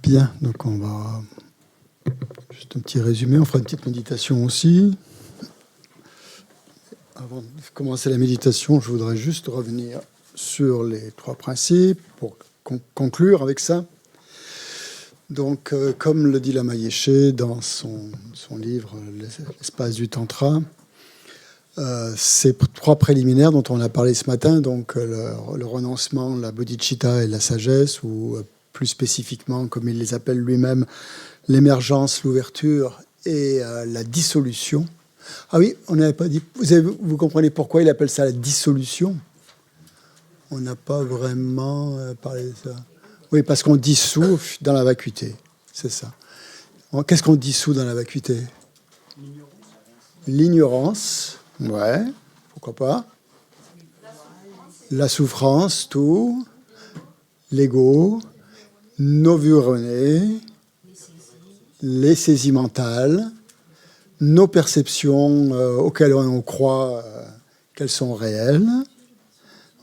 Bien, donc on va... Juste un petit résumé, on fera une petite méditation aussi. Avant de commencer la méditation, je voudrais juste revenir sur les trois principes pour conclure avec ça. Donc, comme le dit Lama Yeshe dans son livre « L'espace du Tantra », ces trois préliminaires dont on a parlé ce matin, donc le renoncement, la bodhicitta et la sagesse, ou plus spécifiquement, comme il les appelle lui-même, l'émergence, l'ouverture et la dissolution. Ah oui, on n'avait pas dit... Vous comprenez pourquoi il appelle ça la dissolution? On n'a pas vraiment parlé de ça. Oui, parce qu'on dissout dans la vacuité, c'est ça. Qu'est-ce qu'on dissout dans la vacuité? L'ignorance, ouais, pourquoi pas. La souffrance, tout. L'ego, nos vues erronées, les saisies mentales, nos perceptions auxquelles on croit qu'elles sont réelles.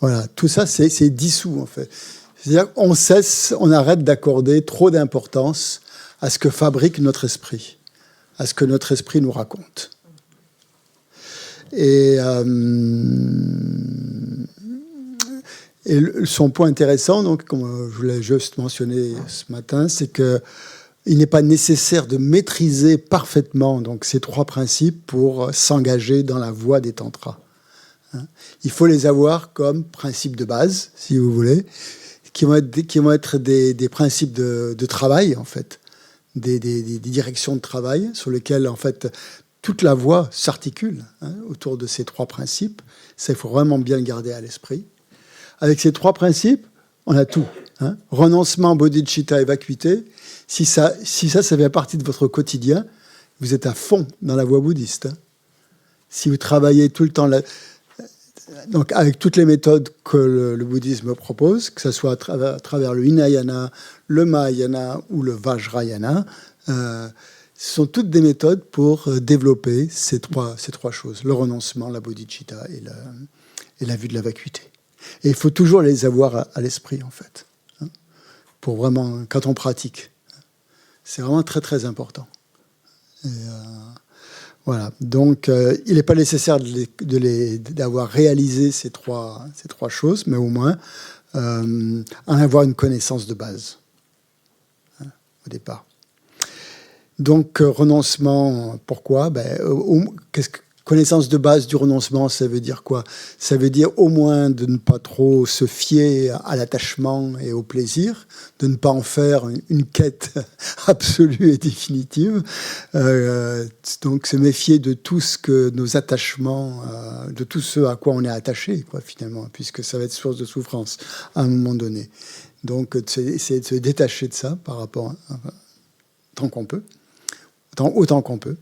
Voilà, tout ça, c'est dissous, en fait. C'est-à-dire qu'on arrête d'accorder trop d'importance à ce que fabrique notre esprit, à ce que notre esprit nous raconte. Et son point intéressant, donc, comme je l'ai juste mentionné ce matin, c'est qu'il n'est pas nécessaire de maîtriser parfaitement donc, ces trois principes pour s'engager dans la voie des tantras. Il faut les avoir comme principes de base, si vous voulez, qui vont être des principes de travail, en fait, des directions de travail sur lesquelles, en fait, toute la voie s'articule autour de ces trois principes. Ça, il faut vraiment bien le garder à l'esprit. Avec ces trois principes, on a tout. Renoncement, bodhicitta et vacuité. Si ça fait partie de votre quotidien, vous êtes à fond dans la voie bouddhiste. Si vous travaillez tout le temps donc avec toutes les méthodes que le bouddhisme propose, que ce soit à travers le Hinayana, le Mahayana ou le Vajrayana, ce sont toutes des méthodes pour développer ces trois choses, le renoncement, la bodhicitta et la vue de la vacuité. Et il faut toujours les avoir à l'esprit, en fait, pour vraiment, quand on pratique. C'est vraiment très, très important. Et, voilà. Donc, il n'est pas nécessaire d'avoir réalisé ces trois choses, mais au moins en avoir une connaissance de base au départ. Donc, renoncement, pourquoi? Connaissance de base du renoncement, ça veut dire quoi? Ça veut dire au moins de ne pas trop se fier à l'attachement et au plaisir, de ne pas en faire une quête absolue et définitive. Donc se méfier de tout ce que nos attachements, de tout ce à quoi on est attaché, quoi, finalement, puisque ça va être source de souffrance à un moment donné. Donc essayer de se détacher de ça par rapport tant qu'on peut, autant qu'on peut.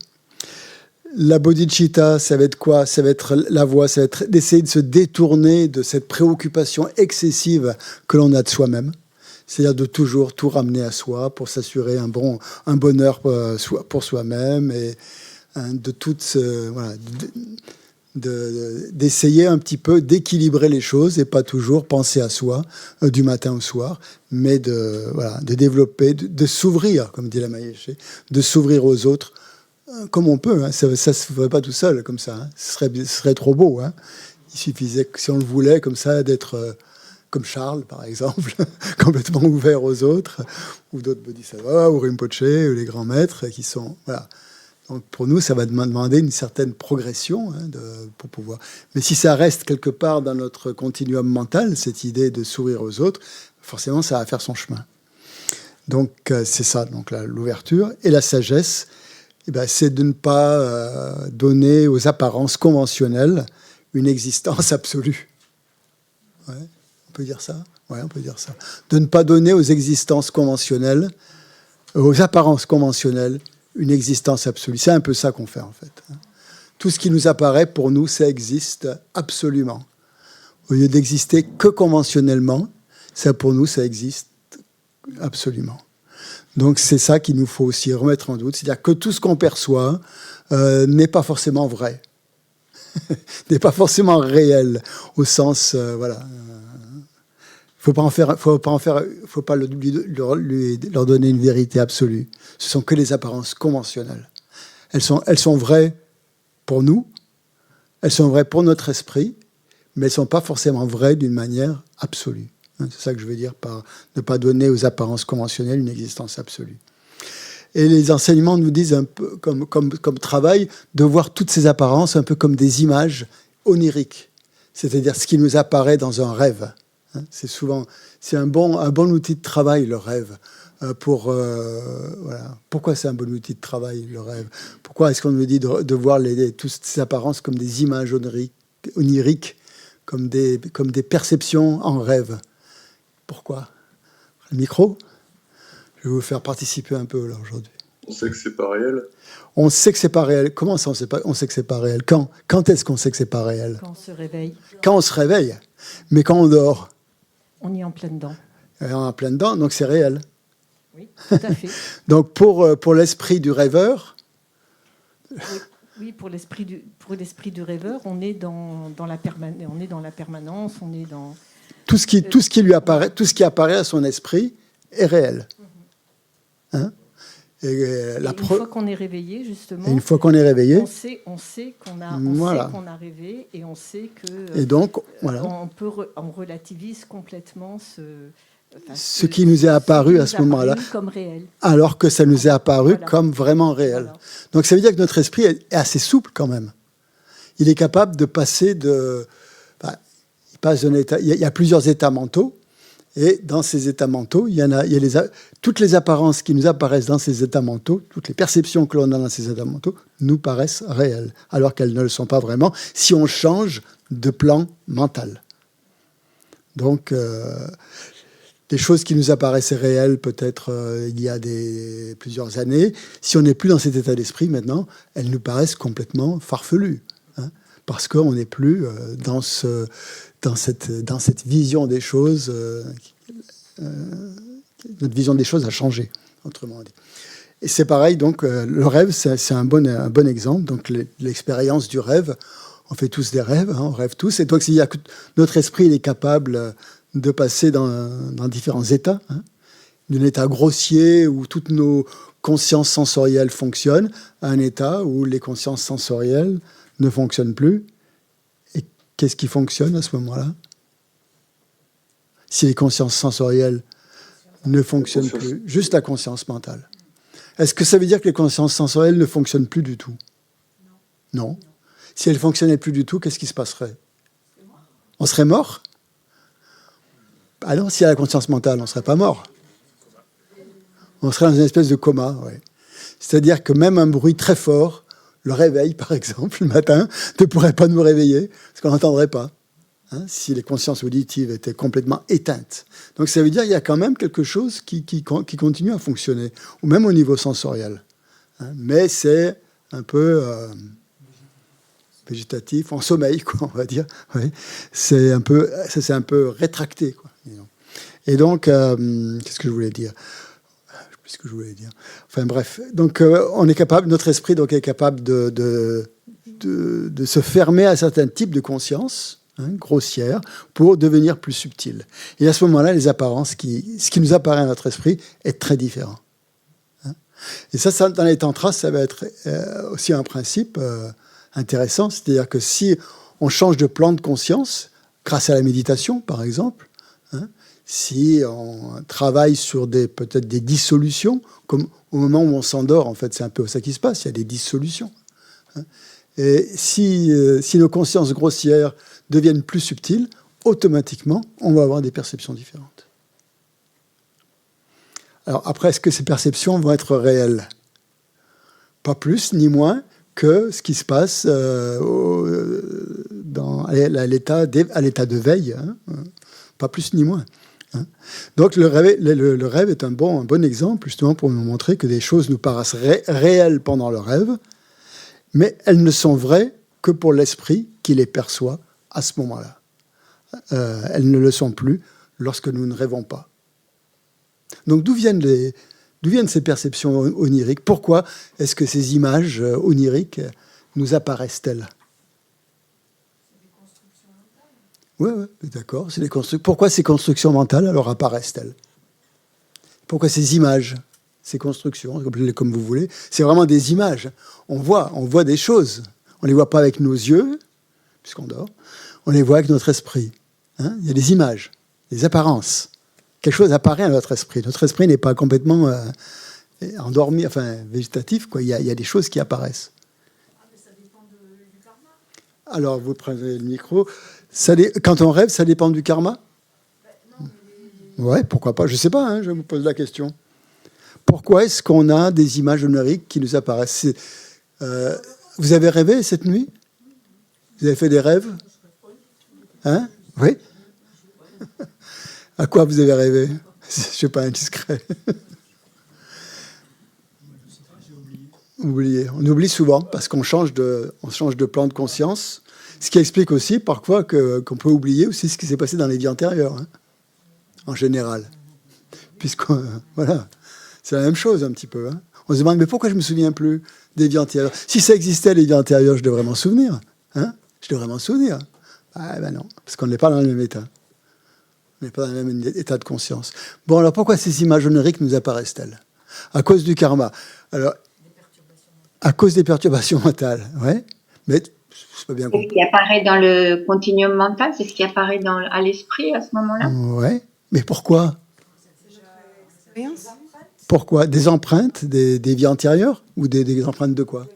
La bodhicitta, ça va être quoi? Ça va être la voie, ça va être d'essayer de se détourner de cette préoccupation excessive que l'on a de soi-même. C'est-à-dire de toujours tout ramener à soi pour s'assurer un bonheur pour soi-même et d'essayer un petit peu d'équilibrer les choses et pas toujours penser à soi du matin au soir, mais de développer, de s'ouvrir, comme dit Lama Yeshe, de s'ouvrir aux autres comme on peut. Ça ne se ferait pas tout seul comme ça. Ce serait trop beau. Il suffisait, si on le voulait, comme ça, d'être comme Charles, par exemple, complètement ouvert aux autres, ou d'autres bodhisattvas, ou Rinpoche, ou les grands maîtres qui sont... Voilà. Donc pour nous, ça va demander une certaine progression pour pouvoir... Mais si ça reste quelque part dans notre continuum mental, cette idée de s'ouvrir aux autres, forcément, ça va faire son chemin. Donc c'est ça, donc l'ouverture. Et la sagesse, c'est de ne pas donner aux apparences conventionnelles une existence absolue. Ouais, on peut dire ça? Ouais, on peut dire ça. De ne pas donner aux existences conventionnelles, aux apparences conventionnelles, une existence absolue. C'est un peu ça qu'on fait, en fait. Tout ce qui nous apparaît, pour nous, ça existe absolument. Au lieu d'exister que conventionnellement, ça, pour nous, ça existe absolument. Donc c'est ça qu'il nous faut aussi remettre en doute, c'est-à-dire que tout ce qu'on perçoit n'est pas forcément vrai, n'est pas forcément réel, au sens, Faut pas leur donner une vérité absolue. Ce sont que les apparences conventionnelles. Elles sont vraies pour nous, elles sont vraies pour notre esprit, mais elles ne sont pas forcément vraies d'une manière absolue. C'est ça que je veux dire par ne pas donner aux apparences conventionnelles une existence absolue. Et les enseignements nous disent un peu comme travail de voir toutes ces apparences un peu comme des images oniriques, c'est-à-dire ce qui nous apparaît dans un rêve. C'est un bon outil de travail, le rêve. Voilà. Pourquoi c'est un bon outil de travail, le rêve? Pourquoi est-ce qu'on nous dit de voir toutes ces apparences comme des images oniriques, comme des perceptions en rêve? Pourquoi? Le micro? Je vais vous faire participer un peu là aujourd'hui. On sait que c'est pas réel. On sait que c'est pas réel. Comment ça, on sait que c'est pas réel? Quand est-ce qu'on sait que c'est pas réel? Quand on se réveille. Quand on se réveille. Mais quand on dort? On est en plein dedans. On est en plein dedans, donc c'est réel. Oui, tout à fait. Donc pour l'esprit du rêveur... Oui, pour l'esprit du rêveur, on est dans la permanence, on est dans... Tout ce qui apparaît à son esprit est réel. Hein? Une fois qu'on est réveillé, justement, une fois qu'on est réveillé, on sait qu'on a rêvé et on sait que et donc, voilà. on relativise complètement ce qui nous est apparu à ce moment-là, comme réel. Alors que ça nous est apparu comme vraiment réel. Voilà. Donc ça veut dire que notre esprit est assez souple quand même. Il est capable de passer il passe d'un état. Il y a plusieurs états mentaux. Et dans ces états mentaux, toutes les apparences qui nous apparaissent dans ces états mentaux, toutes les perceptions que l'on a dans ces états mentaux, nous paraissent réelles, alors qu'elles ne le sont pas vraiment si on change de plan mental. Donc, des choses qui nous apparaissaient réelles peut-être il y a plusieurs années, si on n'est plus dans cet état d'esprit maintenant, elles nous paraissent complètement farfelues, hein, parce qu'on n'est plus dans cette vision des choses, notre vision des choses a changé, autrement dit. Et c'est pareil, donc le rêve, c'est un bon exemple. Donc l'expérience du rêve, on fait tous des rêves, hein, on rêve tous. Et donc notre esprit il est capable de passer dans différents états, hein, d'un état grossier où toutes nos consciences sensorielles fonctionnent, à un état où les consciences sensorielles ne fonctionnent plus. Qu'est-ce qui fonctionne à ce moment-là? Si les consciences sensorielles ne fonctionnent plus, juste la conscience mentale. Est-ce que ça veut dire que les consciences sensorielles ne fonctionnent plus du tout? Non. Si elles ne fonctionnaient plus du tout, qu'est-ce qui se passerait? On serait mort? Ah non, s'il y a la conscience mentale, on ne serait pas mort. On serait dans une espèce de coma, ouais. C'est-à-dire que même un bruit très fort, le réveil, par exemple, le matin, ne pourrait pas nous réveiller, parce qu'on n'entendrait pas, hein, si les consciences auditives étaient complètement éteintes. Donc ça veut dire qu'il y a quand même quelque chose qui continue à fonctionner, ou même au niveau sensoriel. Hein, mais c'est un peu végétatif, en sommeil, quoi, on va dire. Oui. Ça s'est un peu rétracté, quoi. Et donc, qu'est-ce que je voulais dire? Enfin bref, donc notre esprit donc, est capable de se fermer à certains types de conscience, hein, grossières, pour devenir plus subtil. Et à ce moment-là, les apparences, ce qui nous apparaît à notre esprit est très différent. Hein. Et ça, dans les tantras, ça va être aussi un principe intéressant, c'est-à-dire que si on change de plan de conscience, grâce à la méditation, par exemple, hein, si on travaille sur peut-être des dissolutions, comme au moment où on s'endort, en fait, c'est un peu ça qui se passe, il y a des dissolutions. Hein. Et si nos consciences grossières deviennent plus subtiles, automatiquement, on va avoir des perceptions différentes. Alors après, est-ce que ces perceptions vont être réelles? Pas plus ni moins que ce qui se passe à l'état de veille, hein. Pas plus ni moins. Hein. Donc le rêve est un bon exemple justement pour nous montrer que des choses nous paraissent réelles pendant le rêve, mais elles ne sont vraies que pour l'esprit qui les perçoit à ce moment-là. Elles ne le sont plus lorsque nous ne rêvons pas. Donc d'où viennent ces perceptions oniriques? Pourquoi est-ce que ces images oniriques nous apparaissent-elles? Ouais, d'accord. Pourquoi ces constructions mentales alors apparaissent-elles? Pourquoi ces images, ces constructions, appelez-les comme vous voulez, c'est vraiment des images. On voit des choses. On ne les voit pas avec nos yeux, puisqu'on dort. On les voit avec notre esprit. Hein, il y a des images, des apparences. Quelque chose apparaît à notre esprit. Notre esprit n'est pas complètement endormi, enfin végétatif, quoi. Il y a des choses qui apparaissent. Ah, mais ça dépend du karma. Alors, vous prenez le micro. Quand on rêve, ça dépend du karma? Non, mais Ouais, pourquoi pas? Je ne sais pas, hein, je vous pose la question. Pourquoi est-ce qu'on a des images oniriques qui nous apparaissent? Vous avez rêvé cette nuit? Vous avez fait des rêves? Hein? Oui? À quoi vous avez rêvé? Je ne suis pas indiscret. Oublié. On oublie souvent parce qu'on change de plan de conscience, ce qui explique aussi parfois qu'on peut oublier aussi ce qui s'est passé dans les vies antérieures, hein, en général. Voilà, c'est la même chose un petit peu. Hein. On se demande, mais pourquoi je ne me souviens plus des vies antérieures? Si ça existait, les vies antérieures, je devrais m'en souvenir. Hein, je devrais m'en souvenir. Ah ben non, parce qu'on n'est pas dans le même état. On n'est pas dans le même état de conscience. Bon, alors pourquoi ces images oniriques nous apparaissent-elles? À cause du karma. Alors, à cause des perturbations mentales, ouais. Mais c'est pas bien compris. C'est ce qui apparaît dans le continuum mental, c'est ce qui apparaît à l'esprit à ce moment-là. Ouais. Mais pourquoi? Pourquoi? Des empreintes des vies antérieures? Ou des empreintes de quoi?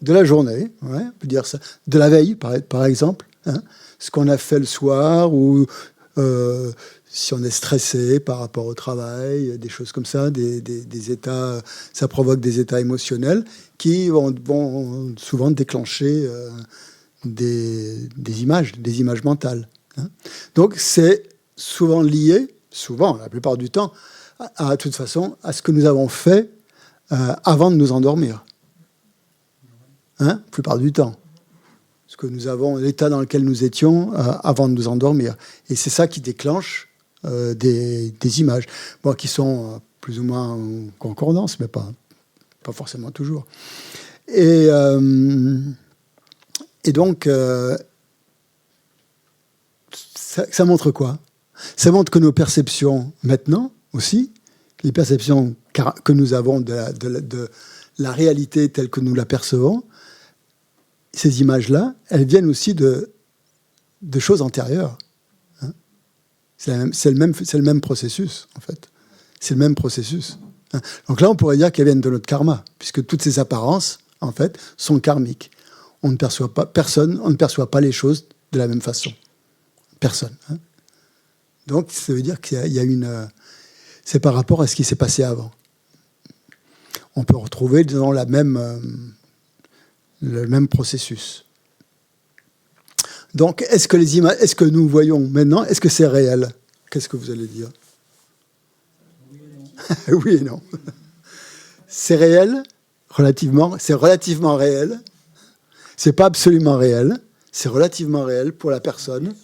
De la journée, ouais, on peut dire ça. De la veille, par exemple. Hein, ce qu'on a fait le soir, ou si on est stressé par rapport au travail, des choses comme ça, des états, ça provoque des états émotionnels qui vont souvent déclencher des images mentales. Hein. Donc c'est souvent lié, la plupart du temps, de toute façon, à ce que nous avons fait avant de nous endormir. Hein, la plupart du temps. Ce que nous avons, l'état dans lequel nous étions avant de nous endormir. Et c'est ça qui déclenche des images, bon, qui sont plus ou moins en concordance, mais pas forcément toujours. Et donc, ça montre quoi? Ça montre que nos perceptions, maintenant aussi, les perceptions que nous avons de la réalité telle que nous la percevons, ces images-là, elles viennent aussi de choses antérieures. Hein, c'est le même processus, en fait. C'est le même processus. Hein. Donc là, on pourrait dire qu'elles viennent de notre karma, puisque toutes ces apparences, en fait, sont karmiques. On ne perçoit pas les choses de la même façon. Personne. Hein. Donc, ça veut dire qu'il y a c'est par rapport à ce qui s'est passé avant. On peut retrouver, disons, le même processus. Donc, est-ce que nous voyons maintenant, est-ce que c'est réel? Qu'est-ce que vous allez dire? Oui et non. C'est réel, c'est relativement réel. C'est pas absolument réel, c'est relativement réel pour la personne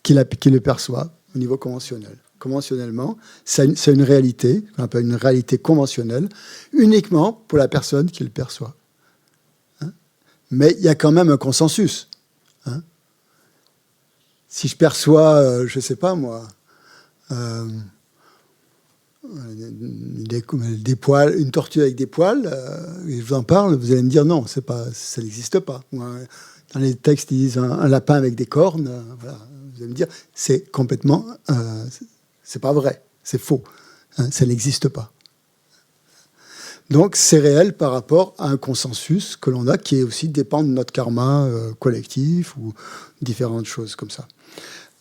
qui le perçoit au niveau conventionnel. Conventionnellement, c'est une réalité, qu'on appelle une réalité conventionnelle, uniquement pour la personne qui le perçoit. Hein? Mais il y a quand même un consensus. Hein? Si je perçois, je ne sais pas moi, des poils, une tortue avec des poils, et je vous en parle, vous allez me dire non, ça n'existe pas. Dans les textes, ils disent un lapin avec des cornes, voilà. Vous allez me dire, c'est complètement, c'est pas vrai, c'est faux, hein, ça n'existe pas. Donc c'est réel par rapport à un consensus que l'on a qui aussi dépend de notre karma collectif ou différentes choses comme ça.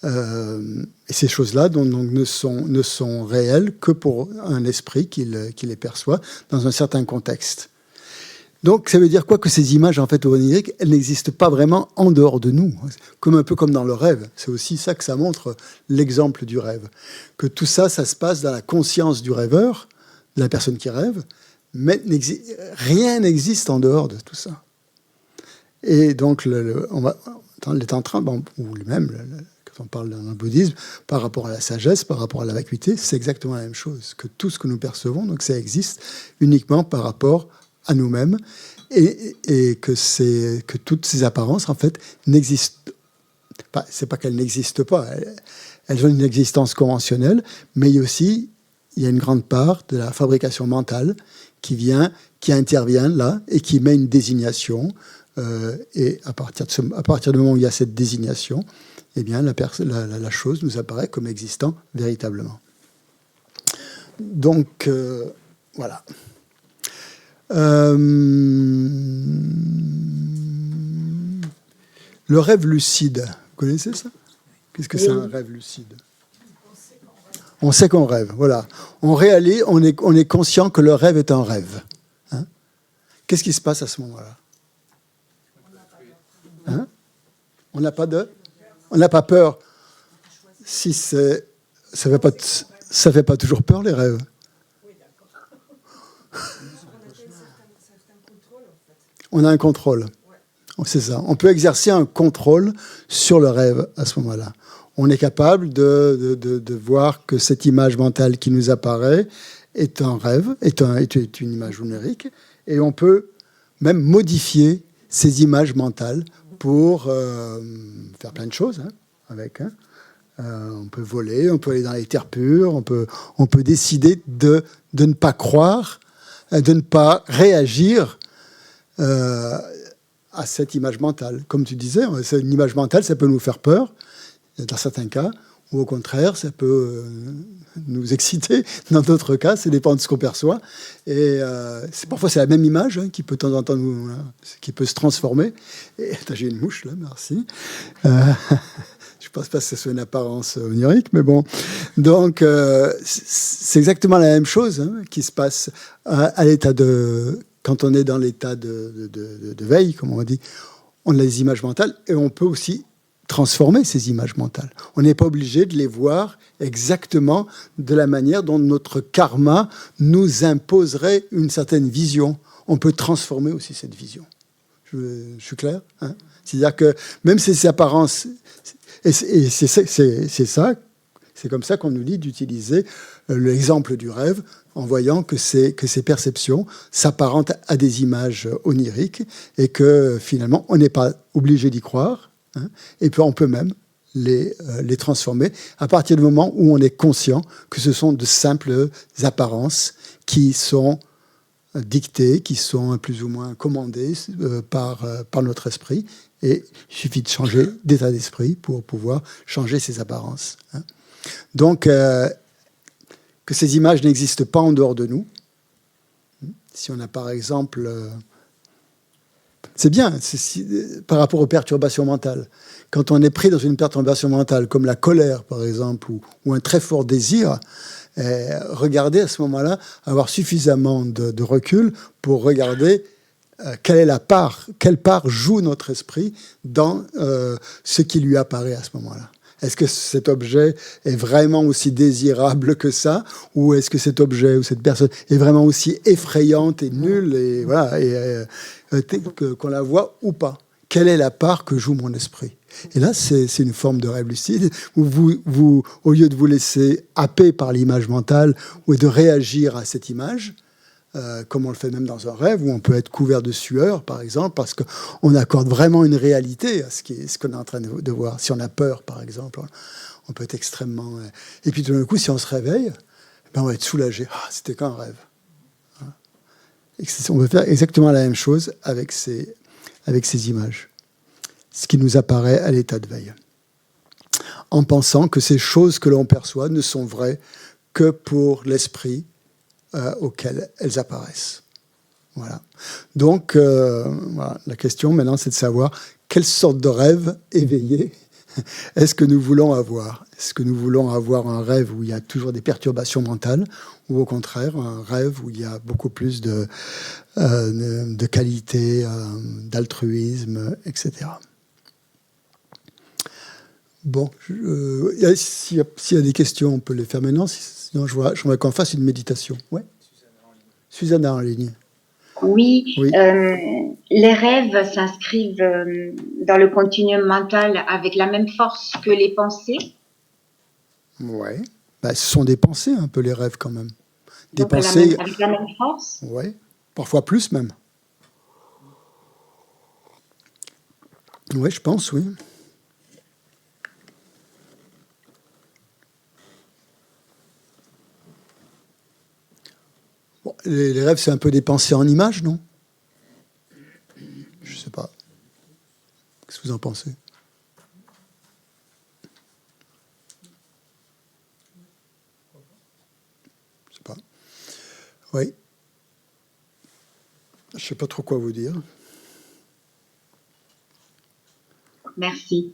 Et ces choses-là donc, ne sont réelles que pour un esprit qui les perçoit dans un certain contexte. Donc ça veut dire quoi? Que ces images en fait oniriques, elles n'existent pas vraiment en dehors de nous, un peu comme dans le rêve. C'est aussi ça que ça montre, l'exemple du rêve. Que tout ça, ça se passe dans la conscience du rêveur, de la personne qui rêve, mais rien n'existe en dehors de tout ça. Et donc les tantras, ou même quand on parle dans le bouddhisme, par rapport à la sagesse, par rapport à la vacuité, c'est exactement la même chose. Que tout ce que nous percevons, donc ça existe uniquement par rapport à nous-mêmes, et que toutes ces apparences, en fait, n'existent c'est pas qu'elles n'existent pas, elles ont une existence conventionnelle, mais il y a une grande part de la fabrication mentale qui intervient là et qui met une désignation. Et à partir du moment où il y a cette désignation, eh bien, la chose nous apparaît comme existant véritablement. Donc, voilà. Le rêve lucide, vous connaissez ça? Qu'est-ce que c'est un rêve lucide? On sait qu'on rêve, voilà. On réalise, on est conscient que le rêve est un rêve. Hein? Qu'est-ce qui se passe à ce moment-là? Hein? On n'a pas peur. Si ça fait pas toujours peur, les rêves. On a un contrôle. C'est ça. On peut exercer un contrôle sur le rêve à ce moment-là. On est capable de voir que cette image mentale qui nous apparaît est un rêve, est une image numérique, et on peut même modifier ces images mentales pour faire plein de choses avec. On peut voler, on peut aller dans les terres pures, on peut décider de ne pas croire, de ne pas réagir à cette image mentale. Comme tu disais, une image mentale, ça peut nous faire peur, dans certains cas, ou au contraire, ça peut nous exciter. Dans d'autres cas, ça dépend de ce qu'on perçoit. Et parfois, c'est la même image qui peut de temps en temps qui peut se transformer. Et j'ai une mouche là, merci. Je ne pense pas que ce soit une apparence onirique, mais bon. Donc, c'est exactement la même chose qui se passe à l'état quand on est dans l'état de veille, comme on dit. On a des images mentales et on peut aussi transformer ces images mentales. On n'est pas obligé de les voir exactement de la manière dont notre karma nous imposerait une certaine vision. On peut transformer aussi cette vision. Je suis clair, hein? C'est-à-dire que même ces apparences, et c'est ça, c'est comme ça qu'on nous dit d'utiliser l'exemple du rêve en voyant que ces perceptions s'apparentent à des images oniriques et que finalement on n'est pas obligé d'y croire. Et puis on peut même les transformer à partir du moment où on est conscient que ce sont de simples apparences qui sont dictées, qui sont plus ou moins commandées par notre esprit. Et il suffit de changer d'état d'esprit pour pouvoir changer ces apparences. Donc, que ces images n'existent pas en dehors de nous. Si on a par exemple... C'est bien, par rapport aux perturbations mentales. Quand on est pris dans une perturbation mentale, comme la colère, par exemple, ou un très fort désir, regardez à ce moment-là, avoir suffisamment de recul pour regarder quelle part joue notre esprit dans ce qui lui apparaît à ce moment-là. Est-ce que cet objet est vraiment aussi désirable que ça, ou est-ce que cet objet ou cette personne est vraiment aussi effrayante et nulle et voilà qu'on la voit ou pas? Quelle est la part que joue mon esprit? Et là, c'est une forme de rêve lucide où vous, au lieu de vous laisser happer par l'image mentale ou de réagir à cette image, comme on le fait même dans un rêve, où on peut être couvert de sueur, par exemple, parce qu'on accorde vraiment une réalité à ce qu'on est en train de voir. Si on a peur, par exemple, on peut être extrêmement... Et puis tout d'un coup, si on se réveille, on va être soulagé. Ah, c'était qu'un rêve. Et on peut faire exactement la même chose avec ces images. Ce qui nous apparaît à l'état de veille. En pensant que ces choses que l'on perçoit ne sont vraies que pour l'esprit auxquelles elles apparaissent. Voilà. Donc, voilà. La question maintenant, c'est de savoir quelle sorte de rêve éveillé est-ce que nous voulons avoir. Est-ce que nous voulons avoir un rêve où il y a toujours des perturbations mentales, ou au contraire, un rêve où il y a beaucoup plus de qualité, d'altruisme, etc. Bon, s'il y a des questions, on peut les faire maintenant. Sinon, j'aimerais qu'on fasse une méditation. Ouais. Susanna en ligne. Oui. Les rêves s'inscrivent dans le continuum mental avec la même force que les pensées. Oui. Ce sont des pensées, un peu, les rêves, quand même. Des Donc, pensées... avec la même force. Oui. Parfois plus, même. Oui, je pense, oui. Bon, les rêves, c'est un peu des pensées en images, non? Je sais pas. Qu'est-ce que vous en pensez? Je sais pas. Oui. Je sais pas trop quoi vous dire. Merci.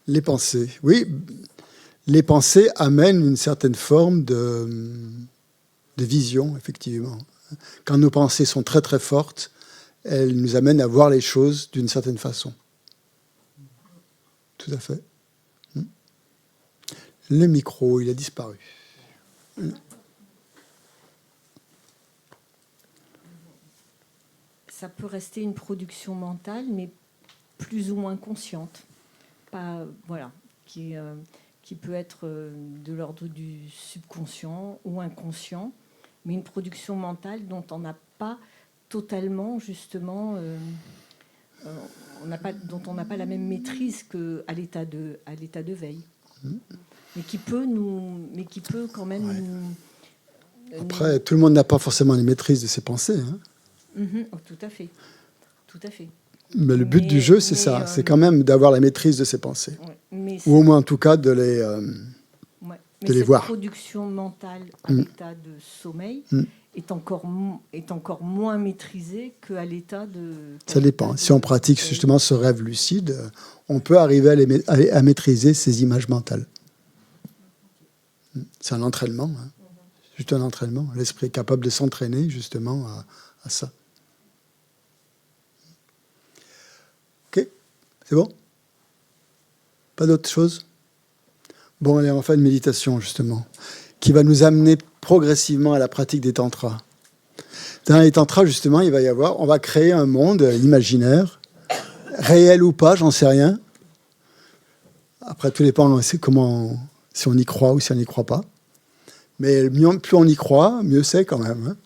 Les pensées, oui. Les pensées amènent une certaine forme de vision, effectivement. Quand nos pensées sont très très fortes, elles nous amènent à voir les choses d'une certaine façon. Tout à fait. Le micro, il a disparu. Ça peut rester une production mentale, mais plus ou moins consciente. Pas, voilà, qui peut être de l'ordre du subconscient ou inconscient, mais une production mentale dont on n'a pas totalement, justement, dont on n'a pas la même maîtrise qu'à l'état de veille. Mais qui peut quand même Après, tout le monde n'a pas forcément la maîtrise de ses pensées. Hein. Oh, tout à fait. Mais le but du jeu, c'est ça. C'est quand même d'avoir la maîtrise de ses pensées. Ou au moins, en tout cas, de les voir. La production mentale à l'état de sommeil est encore moins maîtrisée qu'à l'état de... Ça dépend. Si on pratique justement ce rêve lucide, on peut arriver à maîtriser ces images mentales. C'est un entraînement. Hein. Juste un entraînement. L'esprit est capable de s'entraîner justement à ça. Ok, c'est bon? Pas d'autre chose? Bon, allez, on va faire une méditation justement, qui va nous amener progressivement à la pratique des tantras. Dans les tantras, justement, on va créer un monde imaginaire, réel ou pas, j'en sais rien. Après, tout dépend si on y croit ou si on n'y croit pas. Mais plus on y croit, mieux c'est quand même. Hein.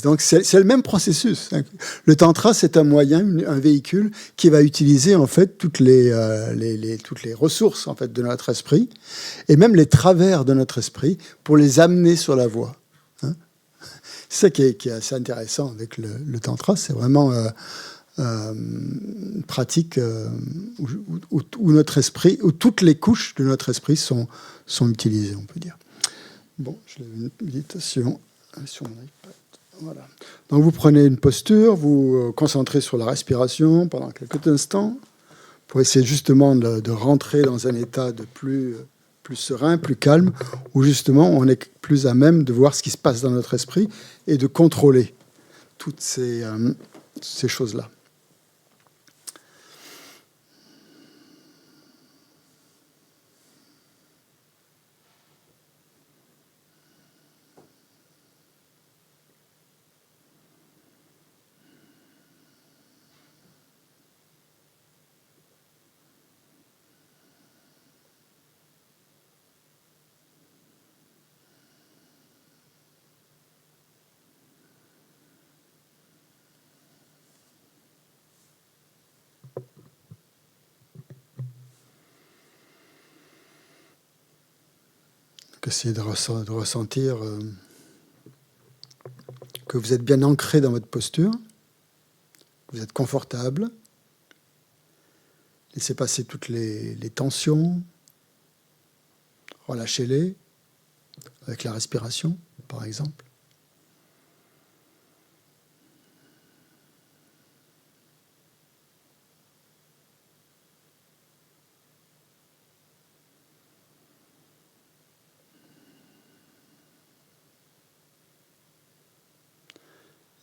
Donc c'est le même processus. Le tantra, c'est un moyen, un véhicule qui va utiliser en fait toutes les ressources en fait de notre esprit et même les travers de notre esprit pour les amener sur la voie. Hein. C'est ça qui est assez intéressant avec le tantra. C'est vraiment une pratique où notre esprit, où toutes les couches de notre esprit sont utilisées, on peut dire. Bon, je l'ai une méditation sur mon iPad. Voilà. Donc vous prenez une posture, vous concentrez sur la respiration pendant quelques instants pour essayer justement de rentrer dans un état de plus serein, plus calme, où justement on est plus à même de voir ce qui se passe dans notre esprit et de contrôler toutes ces choses-là. Essayez de ressentir que vous êtes bien ancré dans votre posture, que vous êtes confortable. Laissez passer toutes les tensions, relâchez-les avec la respiration, par exemple.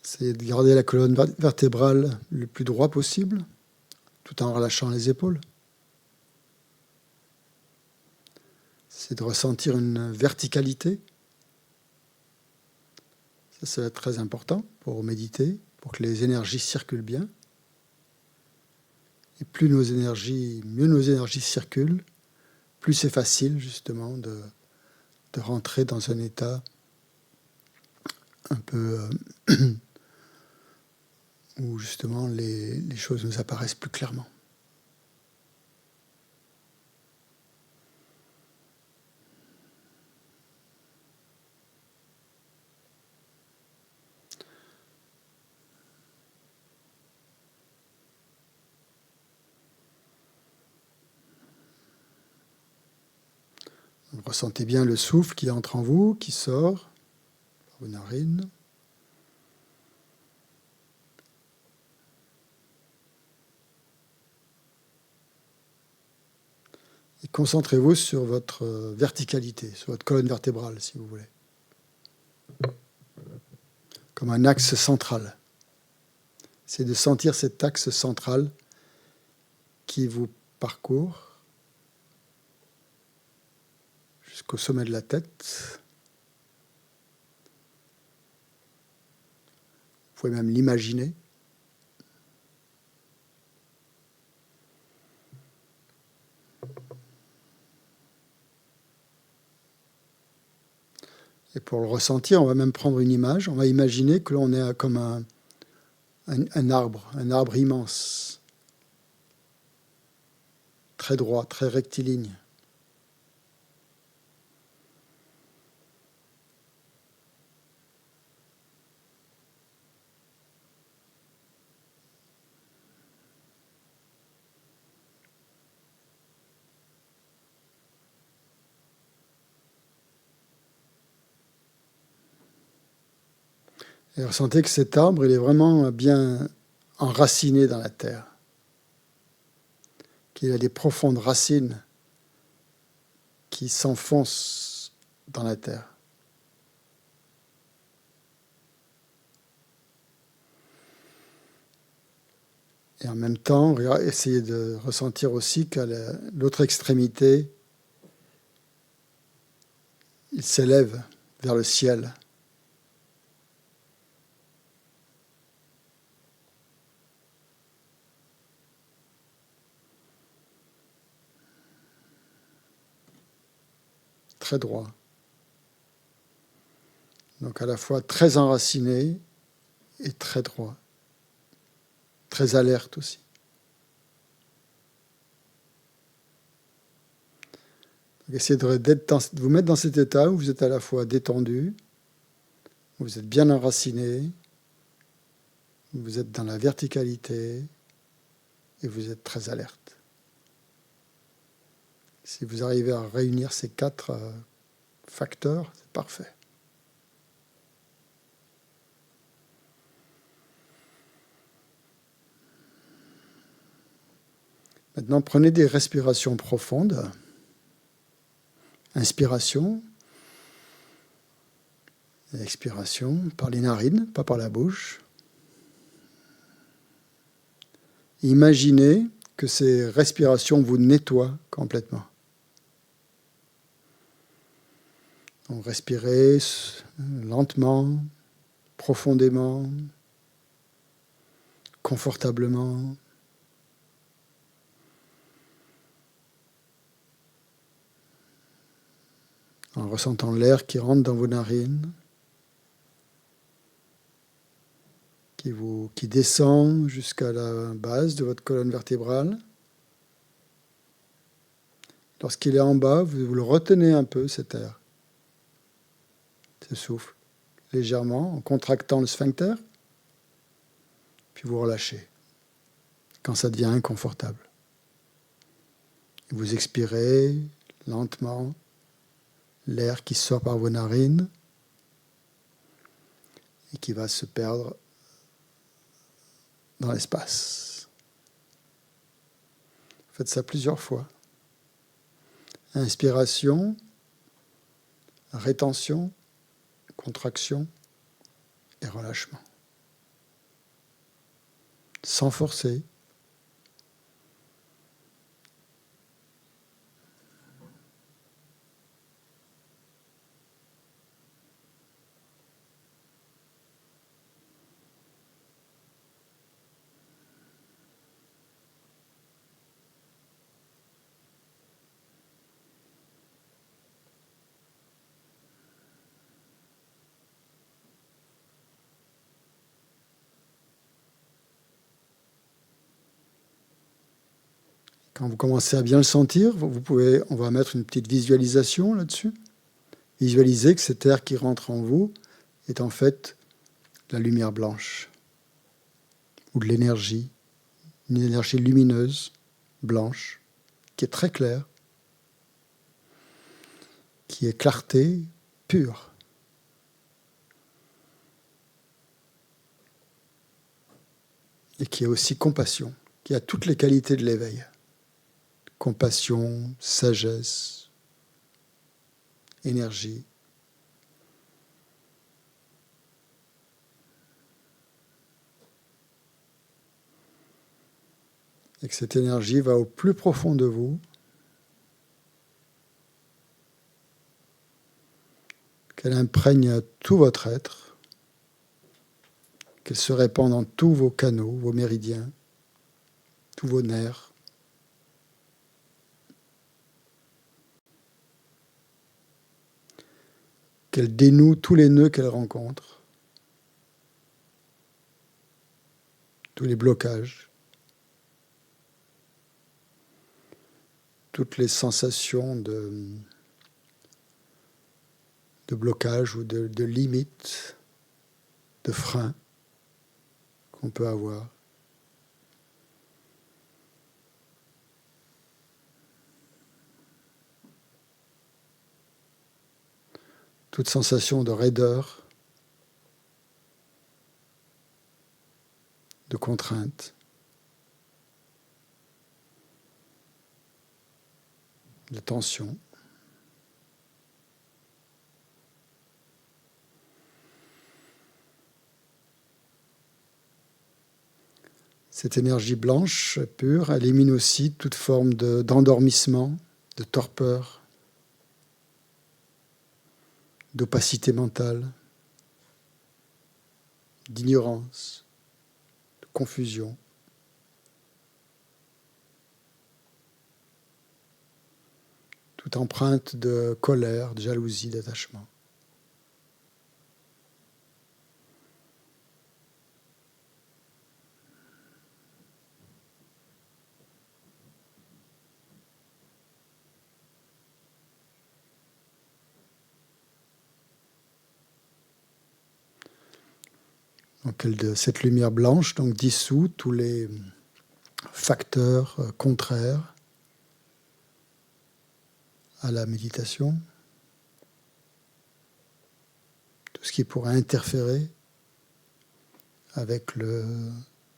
Essayez de garder la colonne vertébrale le plus droit possible, tout en relâchant les épaules. C'est de ressentir une verticalité. Ça va être très important pour méditer, pour que les énergies circulent bien. Et mieux nos énergies circulent, plus c'est facile justement de rentrer dans un état un peu où justement les choses nous apparaissent plus clairement. Ressentez bien le souffle qui entre en vous, qui sort par vos narines. Et concentrez-vous sur votre verticalité, sur votre colonne vertébrale, si vous voulez. Comme un axe central. C'est de sentir cet axe central qui vous parcourt jusqu'au sommet de la tête. Vous pouvez même l'imaginer. Et pour le ressentir, on va même prendre une image. On va imaginer que l'on est comme un arbre immense, très droit, très rectiligne. Et ressentez que cet arbre, il est vraiment bien enraciné dans la terre. Qu'il a des profondes racines qui s'enfoncent dans la terre. Et en même temps, essayez de ressentir aussi qu'à l'autre extrémité, il s'élève vers le ciel. Très droit. Donc à la fois très enraciné et très droit. Très alerte aussi. Donc essayez de vous mettre dans cet état où vous êtes à la fois détendu, où vous êtes bien enraciné, où vous êtes dans la verticalité et vous êtes très alerte. Si vous arrivez à réunir ces 4 facteurs, c'est parfait. Maintenant, prenez des respirations profondes. Inspiration. Et expiration par les narines, pas par la bouche. Imaginez que ces respirations vous nettoient complètement. Donc, respirez lentement, profondément, confortablement. En ressentant l'air qui rentre dans vos narines, qui descend jusqu'à la base de votre colonne vertébrale. Lorsqu'il est en bas, vous le retenez un peu, cet air, ce souffle, légèrement, en contractant le sphincter, puis vous relâchez quand ça devient inconfortable. Vous expirez lentement l'air qui sort par vos narines et qui va se perdre dans l'espace. Faites ça plusieurs fois. Inspiration, rétention, contraction et relâchement. Sans forcer. Quand vous commencez à bien le sentir, on va mettre une petite visualisation là-dessus. Visualisez que cet air qui rentre en vous est en fait la lumière blanche ou de l'énergie, une énergie lumineuse, blanche, qui est très claire, qui est clarté pure. Et qui est aussi compassion, qui a toutes les qualités de l'éveil. Compassion, sagesse, énergie. Et que cette énergie va au plus profond de vous, qu'elle imprègne tout votre être, qu'elle se répande dans tous vos canaux, vos méridiens, tous vos nerfs. Qu'elle dénoue tous les nœuds qu'elle rencontre, tous les blocages, toutes les sensations de blocage ou de limite, de frein qu'on peut avoir. Toute sensation de raideur, de contrainte, de tension. Cette énergie blanche, pure, élimine aussi toute forme d'endormissement, de torpeur, d'opacité mentale, d'ignorance, de confusion. Toute empreinte de colère, de jalousie, d'attachement. Donc, cette lumière blanche donc, dissout tous les facteurs contraires à la méditation, tout ce qui pourrait interférer avec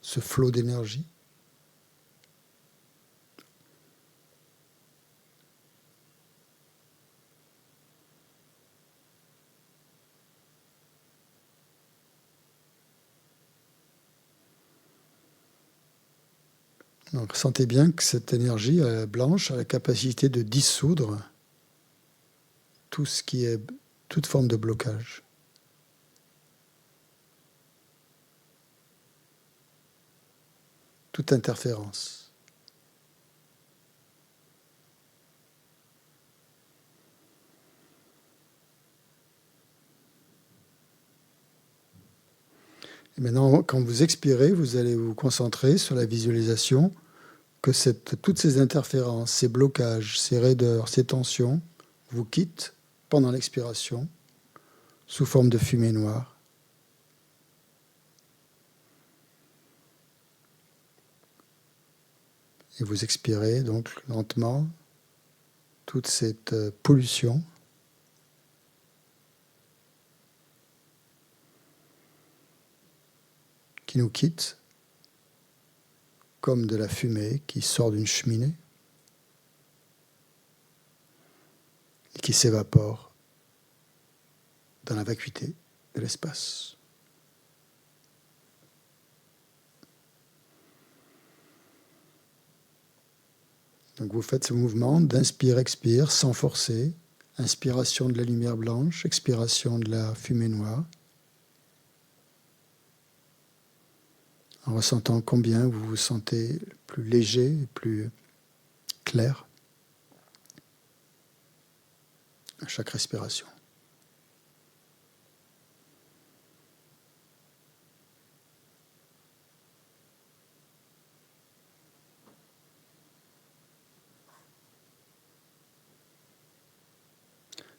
ce flot d'énergie. Donc, sentez bien que cette énergie blanche a la capacité de dissoudre tout ce qui est toute forme de blocage. Toute interférence. Et maintenant, quand vous expirez, vous allez vous concentrer sur la visualisation que toutes ces interférences, ces blocages, ces raideurs, ces tensions vous quittent pendant l'expiration sous forme de fumée noire. Et vous expirez donc lentement toute cette pollution qui nous quitte comme de la fumée qui sort d'une cheminée et qui s'évapore dans la vacuité de l'espace. Donc vous faites ce mouvement d'inspire-expire sans forcer, inspiration de la lumière blanche, expiration de la fumée noire, en ressentant combien vous vous sentez plus léger, plus clair à chaque respiration.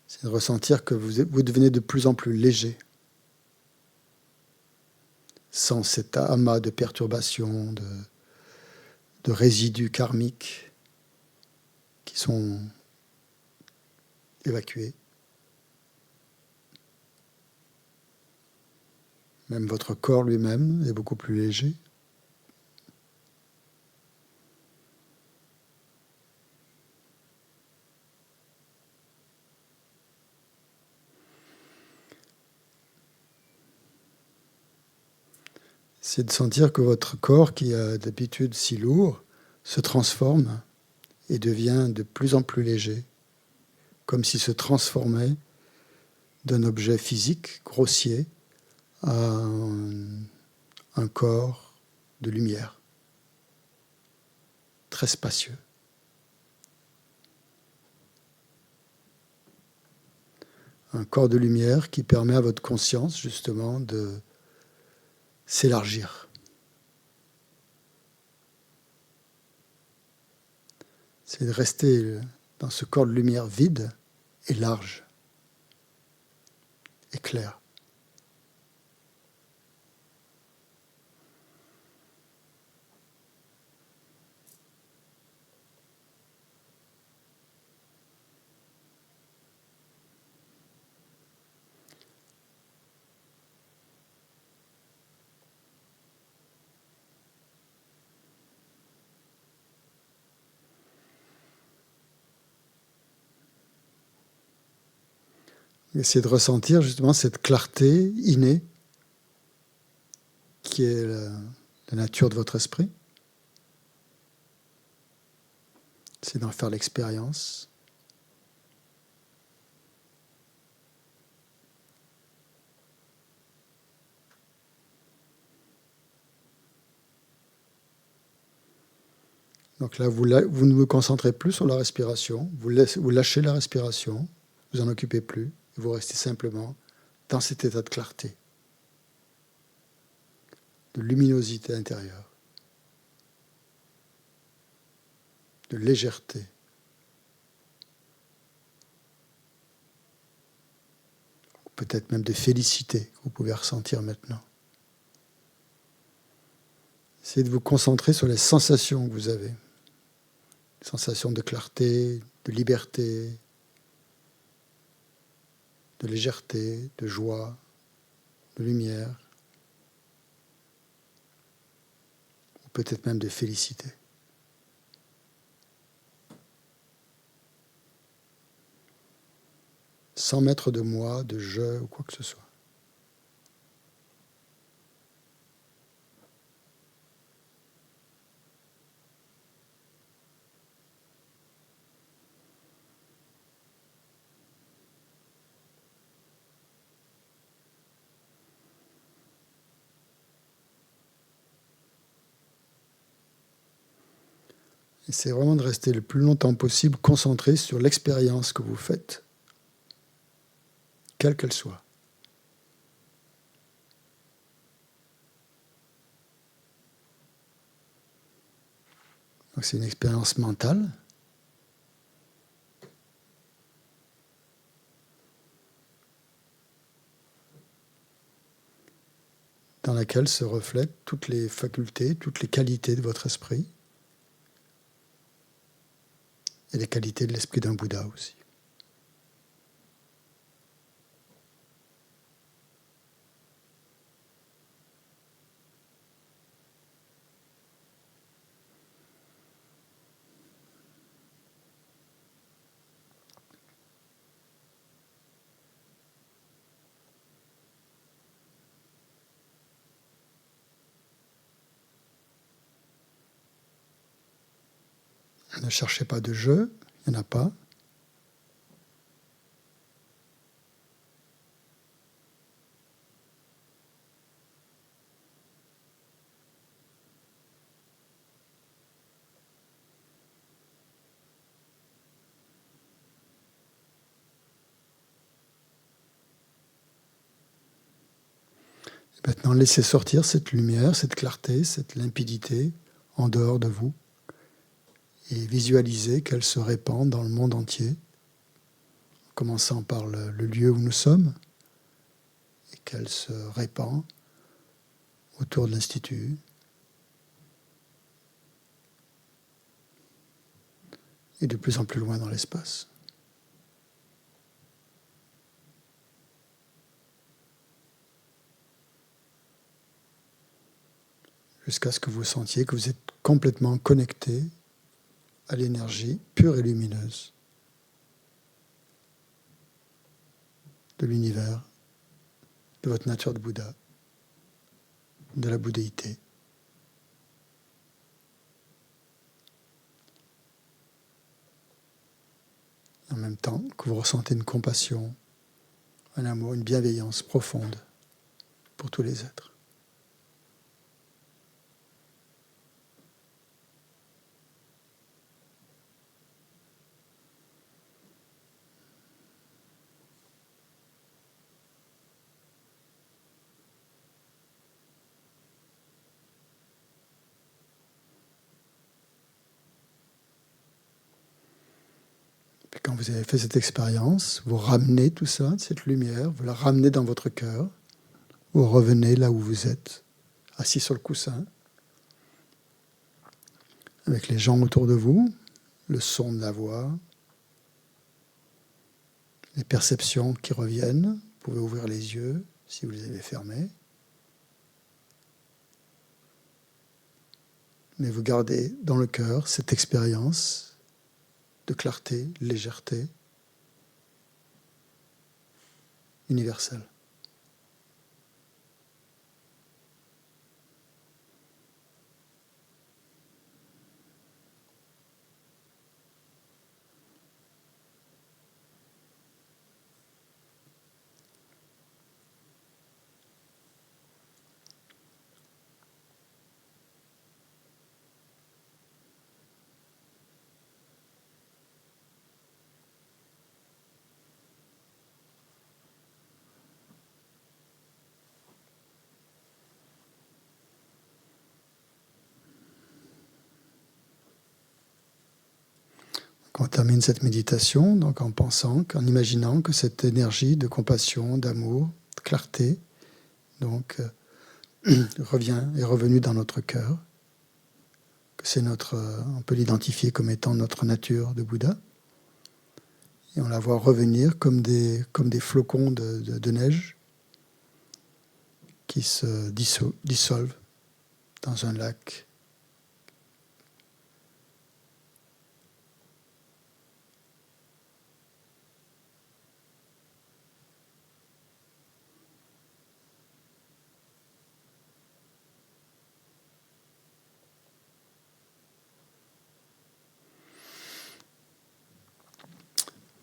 C'est de ressentir que vous devenez de plus en plus léger, sans cet amas de perturbations, de résidus karmiques qui sont évacués Même votre corps lui-même est beaucoup plus léger. C'est de sentir que votre corps, qui est d'habitude si lourd, se transforme et devient de plus en plus léger, comme s'il se transformait d'un objet physique grossier à un corps de lumière, très spacieux. Un corps de lumière qui permet à votre conscience, justement, de s'élargir. C'est de rester dans ce corps de lumière vide et large et clair. Essayez de ressentir justement cette clarté innée qui est la nature de votre esprit. C'est d'en faire l'expérience. Donc là, vous ne vous concentrez plus sur la respiration, vous lâchez la respiration, vous en occupez plus, et vous restez simplement dans cet état de clarté, de luminosité intérieure, de légèreté. Peut-être même de félicité que vous pouvez ressentir maintenant. Essayez de vous concentrer sur les sensations que vous avez. Sensations de clarté, de liberté, de légèreté, de joie, de lumière, ou peut-être même de félicité. Sans mettre de moi, de je ou quoi que ce soit. Essayez vraiment de rester le plus longtemps possible concentré sur l'expérience que vous faites, quelle qu'elle soit. Donc c'est une expérience mentale. Dans laquelle se reflètent toutes les facultés, toutes les qualités de votre esprit. Et les qualités de l'esprit d'un Bouddha aussi. Ne cherchez pas de je, il n'y en a pas. Maintenant, laissez sortir cette lumière, cette clarté, cette limpidité en dehors de vous et visualisez qu'elle se répand dans le monde entier, en commençant par le lieu où nous sommes et qu'elle se répand autour de l'Institut et de plus en plus loin dans l'espace. jusqu'à ce que vous sentiez que vous êtes complètement connecté à l'énergie pure et lumineuse de l'univers, de votre nature de Bouddha, de la bouddhéité. En même temps que vous ressentez une compassion, un amour, une bienveillance profonde pour tous les êtres. Puis quand vous avez fait cette expérience, vous ramenez tout ça, cette lumière, vous la ramenez dans votre cœur, vous revenez là où vous êtes, assis sur le coussin, avec les gens autour de vous, le son de la voix, les perceptions qui reviennent. Vous pouvez ouvrir les yeux si vous les avez fermés. Mais vous gardez dans le cœur cette expérience de clarté, légèreté universelle. On termine cette méditation donc en pensant, en imaginant que cette énergie de compassion, d'amour, de clarté, donc est revenue dans notre cœur, que c'est on peut l'identifier comme étant notre nature de Bouddha, et on la voit revenir comme des flocons de neige qui se dissolvent dans un lac.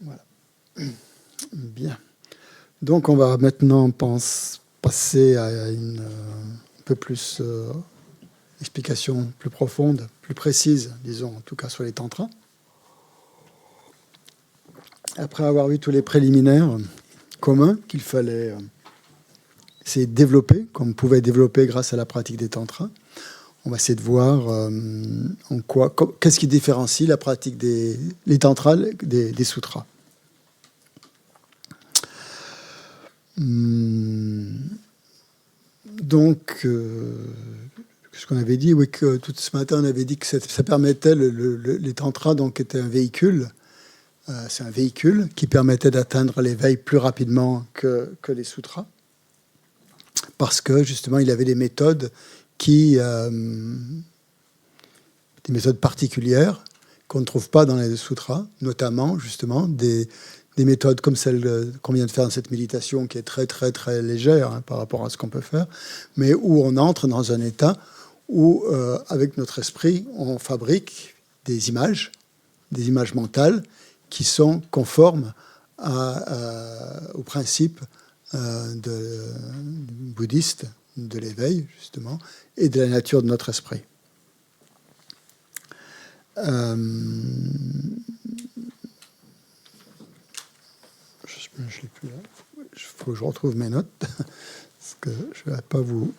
Voilà. Bien. Donc on va maintenant passer à une un peu plus explication plus profonde, plus précise, disons, en tout cas sur les tantras. Après avoir vu tous les préliminaires communs qu'il fallait essayer de développer, comme on pouvait développer grâce à la pratique des tantras, on va essayer de voir qu'est-ce qui différencie la pratique des tantras des sutras. Donc, ce qu'on avait dit, oui, que tout ce matin, on avait dit que ça permettait, les tantras donc, étaient un véhicule. C'est un véhicule qui permettait d'atteindre l'éveil plus rapidement que les sutras. Parce que, justement, il avait des méthodes des méthodes particulières qu'on ne trouve pas dans les sutras, notamment, justement, des méthodes comme celle qu'on vient de faire dans cette méditation, qui est très, très, très légère par rapport à ce qu'on peut faire, mais où on entre dans un état où, avec notre esprit, on fabrique des images mentales qui sont conformes au principe bouddhiste de l'éveil, justement, et de la nature de notre esprit. Je l'ai plus là. Il faut que je retrouve mes notes, parce que je ne vais pas vous...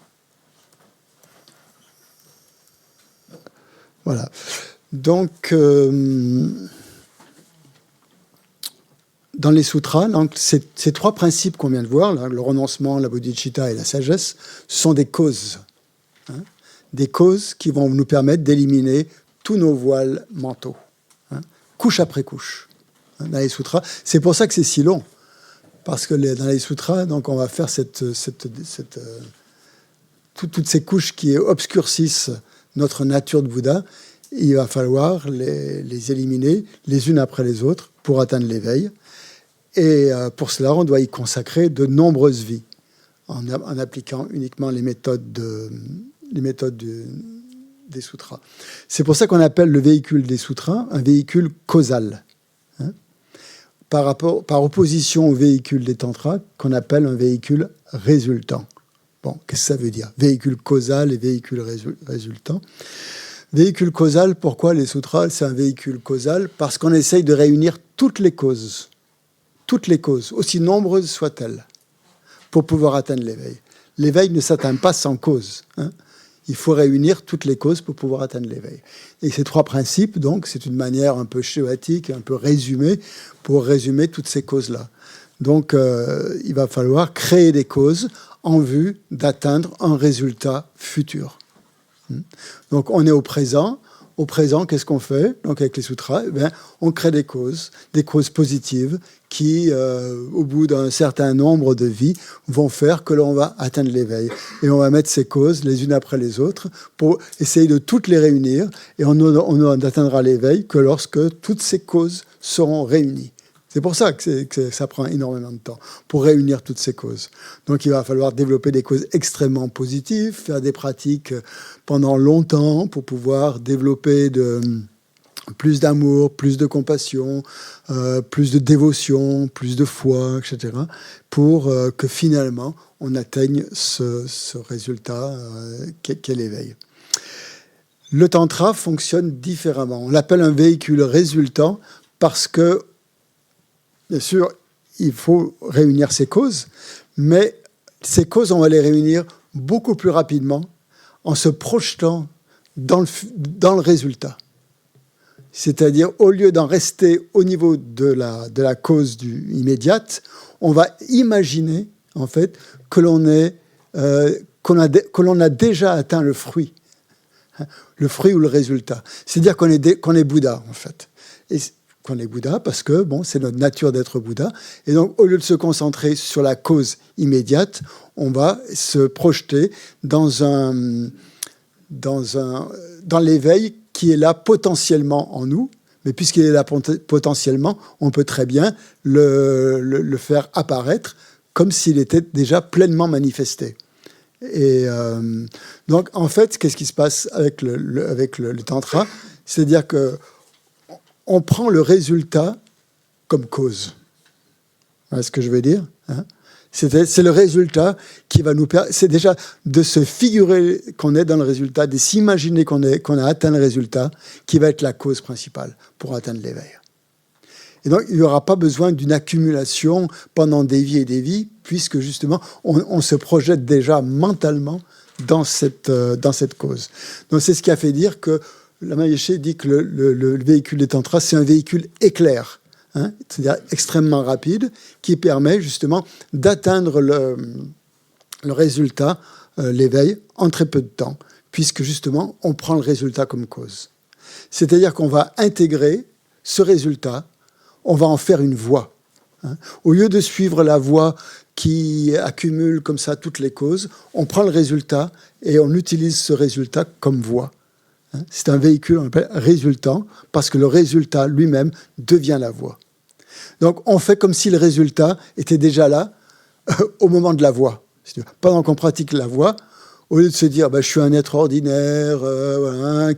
Voilà. Donc, dans les sutras, donc, ces trois principes qu'on vient de voir, là, le renoncement, la bodhicitta et la sagesse, sont des causes. Des causes qui vont nous permettre d'éliminer tous nos voiles mentaux, couche après couche, dans les sutras. C'est pour ça que c'est si long. Parce que dans les sutras, donc, on va faire cette toutes ces couches qui obscurcissent notre nature de Bouddha, il va falloir les éliminer les unes après les autres pour atteindre l'éveil. Et pour cela, on doit y consacrer de nombreuses vies en appliquant uniquement les méthodes des sutras. C'est pour ça qu'on appelle le véhicule des sutras un véhicule causal, hein, par opposition au véhicule des tantras qu'on appelle un véhicule résultant. Bon, qu'est-ce que ça veut dire? Véhicule causal et véhicule résultant. Véhicule causal, pourquoi les sutras, c'est un véhicule causal? Parce qu'on essaye de réunir toutes les causes, aussi nombreuses soient-elles, pour pouvoir atteindre l'éveil. L'éveil ne s'atteint pas sans cause, hein. Il faut réunir toutes les causes pour pouvoir atteindre l'éveil. Et ces 3 principes, donc, c'est une manière un peu schématique, un peu résumée, pour résumer toutes ces causes-là. Donc, il va falloir créer des causes en vue d'atteindre un résultat futur. Donc, on est au présent. Au présent, qu'est-ce qu'on fait? Donc, avec les sutras, on crée des causes positives qui, au bout d'un certain nombre de vies, vont faire que l'on va atteindre l'éveil. Et on va mettre ces causes les unes après les autres pour essayer de toutes les réunir. Et on n'atteindra l'éveil que lorsque toutes ces causes seront réunies. C'est pour ça que ça prend énormément de temps, pour réunir toutes ces causes. Donc, il va falloir développer des causes extrêmement positives, faire des pratiques pendant longtemps pour pouvoir développer plus d'amour, plus de compassion, plus de dévotion, plus de foi, etc., pour que finalement, on atteigne ce résultat qu'est l'éveil. Le tantra fonctionne différemment. On l'appelle un véhicule résultant parce que, bien sûr, il faut réunir ces causes, mais ces causes, on va les réunir beaucoup plus rapidement en se projetant dans le résultat. C'est-à-dire, au lieu d'en rester au niveau de la cause immédiate, on va imaginer, en fait, que l'on a déjà atteint le fruit ou le résultat. C'est-à-dire qu'on est Bouddha, en fait. Et qu'on est Bouddha parce que, c'est notre nature d'être Bouddha. Et donc, au lieu de se concentrer sur la cause immédiate, on va se projeter dans l'éveil qui est là potentiellement en nous. Mais puisqu'il est là potentiellement, on peut très bien le faire apparaître comme s'il était déjà pleinement manifesté. Et donc, en fait, qu'est-ce qui se passe avec le tantra? C'est-à-dire que on prend le résultat comme cause. Voilà ce que je veux dire, hein? C'est le résultat qui va nous permettre... C'est déjà de se figurer qu'on est dans le résultat, de s'imaginer qu'on a atteint le résultat, qui va être la cause principale pour atteindre l'éveil. Et donc, il n'y aura pas besoin d'une accumulation pendant des vies et des vies, puisque justement, on se projette déjà mentalement dans cette cause. Donc, c'est ce qui a fait dire que Lama Yeshe dit que le véhicule des tantras, c'est un véhicule éclair, hein, c'est-à-dire extrêmement rapide, qui permet justement d'atteindre le résultat, l'éveil, en très peu de temps, puisque justement, on prend le résultat comme cause. C'est-à-dire qu'on va intégrer ce résultat, on va en faire une voie. Hein. Au lieu de suivre la voie qui accumule comme ça toutes les causes, on prend le résultat et on utilise ce résultat comme voie. C'est un véhicule, on appelle résultant, parce que le résultat lui-même devient la voie. Donc, on fait comme si le résultat était déjà là au moment de la voie. Pendant qu'on pratique la voie, au lieu de se dire je suis un être ordinaire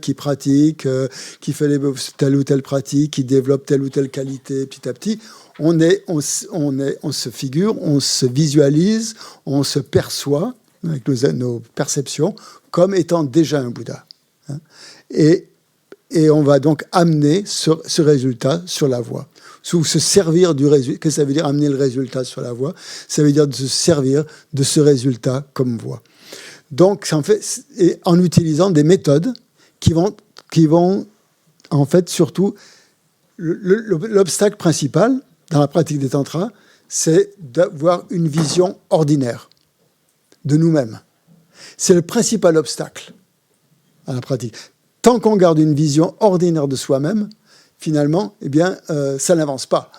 qui pratique, qui fait telle ou telle pratique, qui développe telle ou telle qualité petit à petit, on se figure, on se visualise, on se perçoit avec nos perceptions comme étant déjà un Bouddha. Et on va donc amener ce résultat sur la voie. Ou se servir du résultat. Qu'est-ce que ça veut dire amener le résultat sur la voie? Ça veut dire de se servir de ce résultat comme voie. Donc, en utilisant des méthodes qui vont en fait, surtout, l'obstacle principal dans la pratique des tantras, c'est d'avoir une vision ordinaire de nous-mêmes. C'est le principal obstacle à la pratique. Tant qu'on garde une vision ordinaire de soi-même, finalement, ça n'avance pas,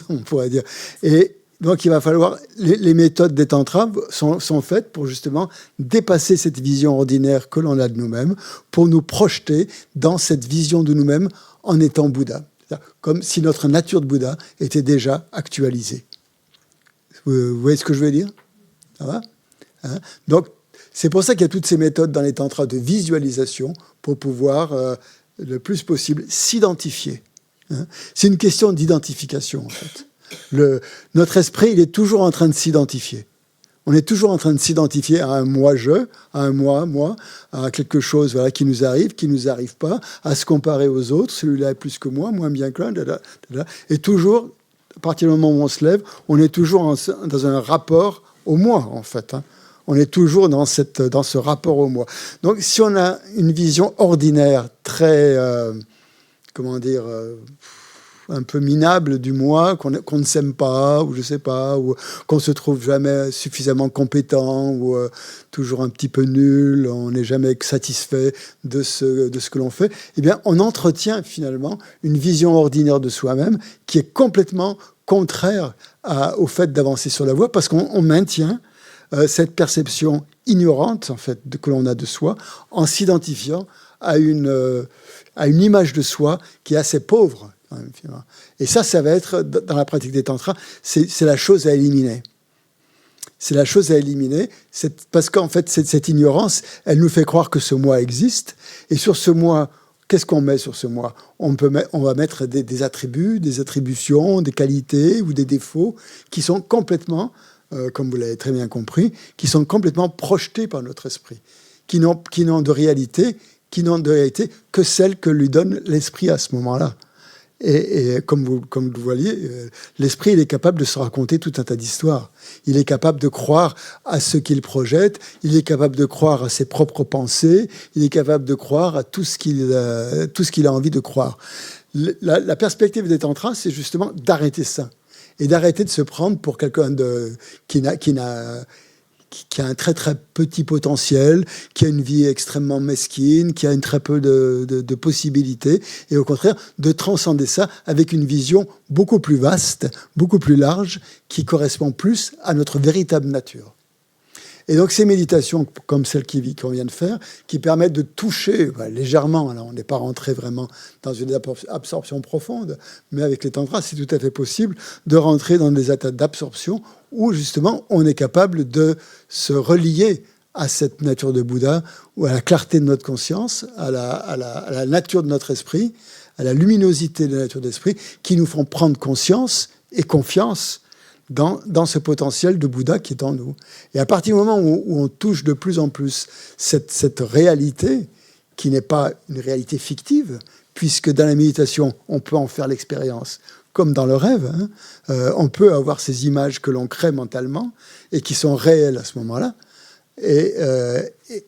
on pourrait dire. Et Donc, il va falloir... Les méthodes des tantras sont faites pour justement dépasser cette vision ordinaire que l'on a de nous-mêmes, pour nous projeter dans cette vision de nous-mêmes en étant Bouddha. Comme si notre nature de Bouddha était déjà actualisée. Vous voyez ce que je veux dire? Ça va? Hein? Donc, c'est pour ça qu'il y a toutes ces méthodes dans les tantras de visualisation pour pouvoir, le plus possible, s'identifier. Hein? C'est une question d'identification, en fait. Notre esprit, il est toujours en train de s'identifier. On est toujours en train de s'identifier à un moi-je, à un moi, à quelque chose voilà, qui nous arrive pas, à se comparer aux autres, celui-là est plus que moi, moins bien que l'un, et toujours, à partir du moment où on se lève, on est toujours dans un rapport au moi, en fait. Hein. On est toujours dans ce rapport au moi. Donc, si on a une vision ordinaire, très, un peu minable du moi, qu'on ne s'aime pas, ou je sais pas, ou qu'on se trouve jamais suffisamment compétent, ou toujours un petit peu nul, on n'est jamais satisfait de ce que l'on fait, eh bien, on entretient finalement une vision ordinaire de soi-même qui est complètement contraire au fait d'avancer sur la voie, parce qu'on maintient cette perception ignorante, en fait, que l'on a de soi, en s'identifiant à une image de soi qui est assez pauvre. Et ça va être, dans la pratique des tantras, c'est la chose à éliminer. C'est la chose à éliminer, parce qu'en fait, cette ignorance, elle nous fait croire que ce moi existe. Et sur ce moi, qu'est-ce qu'on met sur ce moi? On va mettre des attributs, des attributions, des qualités ou des défauts qui sont complètement, comme vous l'avez très bien compris, qui sont complètement projetés par notre esprit, qui n'ont de réalité que celle que lui donne l'esprit à ce moment-là. Et comme vous le voyez, l'esprit, il est capable de se raconter tout un tas d'histoires. Il est capable de croire à ce qu'il projette, il est capable de croire à ses propres pensées, il est capable de croire à tout ce qu'il a envie de croire. La perspective des tantras, c'est justement d'arrêter ça. Et d'arrêter de se prendre pour quelqu'un qui a un très très petit potentiel, qui a une vie extrêmement mesquine, qui a très peu de possibilités, et au contraire de transcender ça avec une vision beaucoup plus vaste, beaucoup plus large, qui correspond plus à notre véritable nature. Et donc ces méditations comme celle qu'on vient de faire, qui permettent de toucher légèrement, alors on n'est pas rentré vraiment dans une absorption profonde, mais avec les tantras, c'est tout à fait possible de rentrer dans des états d'absorption où justement on est capable de se relier à cette nature de Bouddha, ou à la clarté de notre conscience, à la nature de notre esprit, à la luminosité de la nature d'esprit, qui nous font prendre conscience et confiance dans ce potentiel de Bouddha qui est en nous. Et à partir du moment où on touche de plus en plus cette réalité, qui n'est pas une réalité fictive, puisque dans la méditation, on peut en faire l'expérience, comme dans le rêve, hein, on peut avoir ces images que l'on crée mentalement et qui sont réelles à ce moment-là, et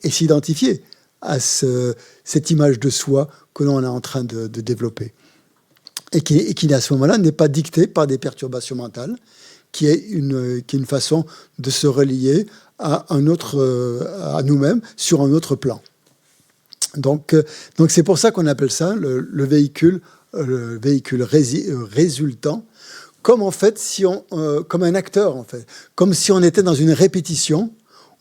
s'identifier à cette image de soi que l'on est en train de développer. Et qui, à ce moment-là, n'est pas dictée par des perturbations mentales, qui est une façon de se relier à nous-mêmes sur un autre plan. Donc c'est pour ça qu'on appelle ça le véhicule résultant, comme en fait comme un acteur en fait, comme si on était dans une répétition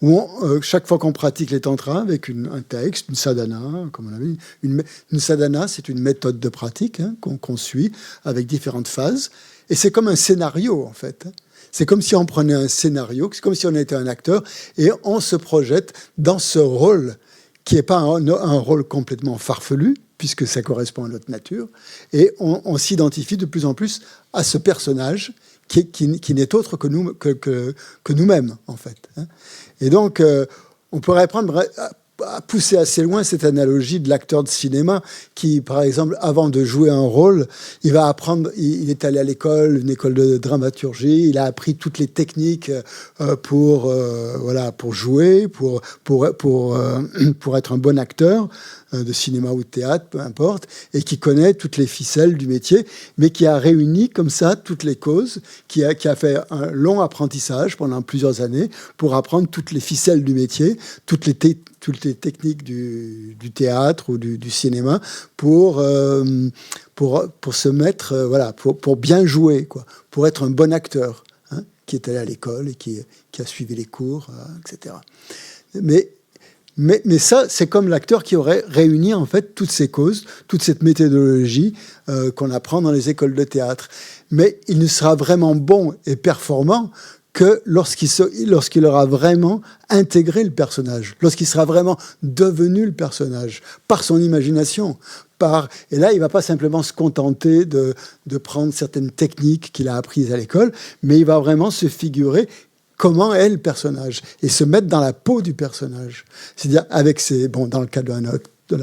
où chaque fois qu'on pratique les tantras avec un texte, une sadhana, comme on a vu, une sadhana, c'est une méthode de pratique qu'on suit avec différentes phases. Et c'est comme un scénario, en fait. C'est comme si on prenait un scénario, c'est comme si on était un acteur, et on se projette dans ce rôle, qui n'est pas un rôle complètement farfelu, puisque ça correspond à notre nature, et on s'identifie de plus en plus à ce personnage qui n'est autre que nous-mêmes, en fait. Et donc, on pourrait pousser assez loin cette analogie de l'acteur de cinéma qui, par exemple, avant de jouer un rôle, il va apprendre, il est allé à l'école, une école de dramaturgie, il a appris toutes les techniques pour jouer, pour être un bon acteur de cinéma ou de théâtre, peu importe, et qui connaît toutes les ficelles du métier, mais qui a réuni comme ça toutes les causes, qui a fait un long apprentissage pendant plusieurs années pour apprendre toutes les ficelles du métier, toutes les techniques du théâtre ou du cinéma pour se mettre, pour bien jouer, quoi, pour être un bon acteur. qui est allé à l'école et qui a suivi les cours, etc. Mais ça, c'est comme l'acteur qui aurait réuni en fait toutes ces causes, toute cette méthodologie qu'on apprend dans les écoles de théâtre. Mais il ne sera vraiment bon et performant que lorsqu'il aura vraiment intégré le personnage, lorsqu'il sera vraiment devenu le personnage, par son imagination. Et là, il ne va pas simplement se contenter de prendre certaines techniques qu'il a apprises à l'école, mais il va vraiment se figurer comment est le personnage et se mettre dans la peau du personnage. C'est-à-dire, dans le cas d'un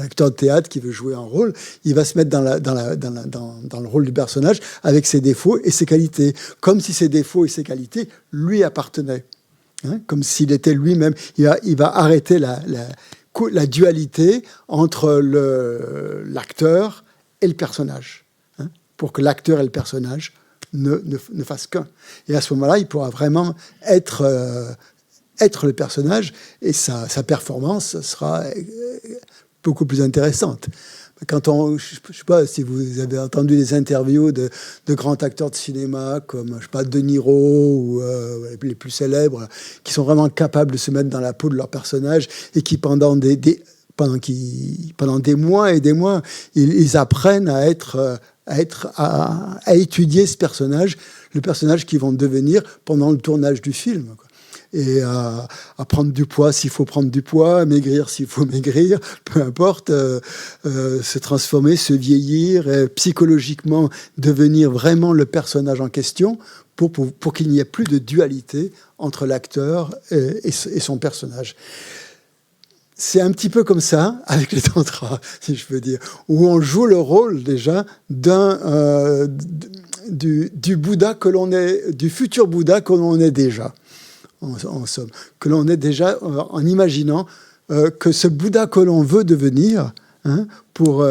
acteur de théâtre qui veut jouer un rôle, il va se mettre dans le rôle du personnage avec ses défauts et ses qualités, comme si ses défauts et ses qualités lui appartenaient. Comme s'il était lui-même. Il va arrêter la dualité entre l'acteur et le personnage, pour que l'acteur et le personnage ne fassent qu'un. Et à ce moment-là, il pourra vraiment être le personnage et sa performance sera beaucoup plus intéressante. Je ne sais pas si vous avez entendu des interviews de grands acteurs de cinéma comme, De Niro ou les plus célèbres, qui sont vraiment capables de se mettre dans la peau de leur personnage et qui, pendant des mois et des mois, ils apprennent à étudier ce personnage, le personnage qu'ils vont devenir pendant le tournage du film, quoi. Et à prendre du poids s'il faut prendre du poids, maigrir s'il faut maigrir, peu importe, se transformer, se vieillir, et psychologiquement devenir vraiment le personnage en question pour qu'il n'y ait plus de dualité entre l'acteur et son personnage. C'est un petit peu comme ça avec les tantras, si je peux dire, où on joue le rôle déjà du Bouddha que l'on est, du futur Bouddha que l'on est déjà. En somme, que l'on est déjà en imaginant que ce Bouddha que l'on veut devenir pour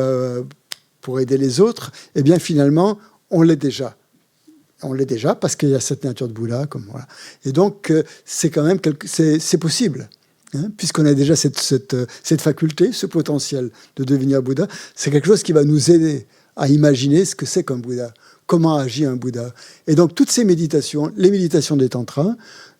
aider les autres, eh bien finalement, on l'est déjà. On l'est déjà parce qu'il y a cette nature de Bouddha. Voilà. Et donc, c'est quand même c'est possible. Puisqu'on a déjà cette faculté, ce potentiel de devenir Bouddha, c'est quelque chose qui va nous aider à imaginer ce que c'est qu'un Bouddha, comment agit un Bouddha. Et donc, toutes ces méditations, les méditations des tantras,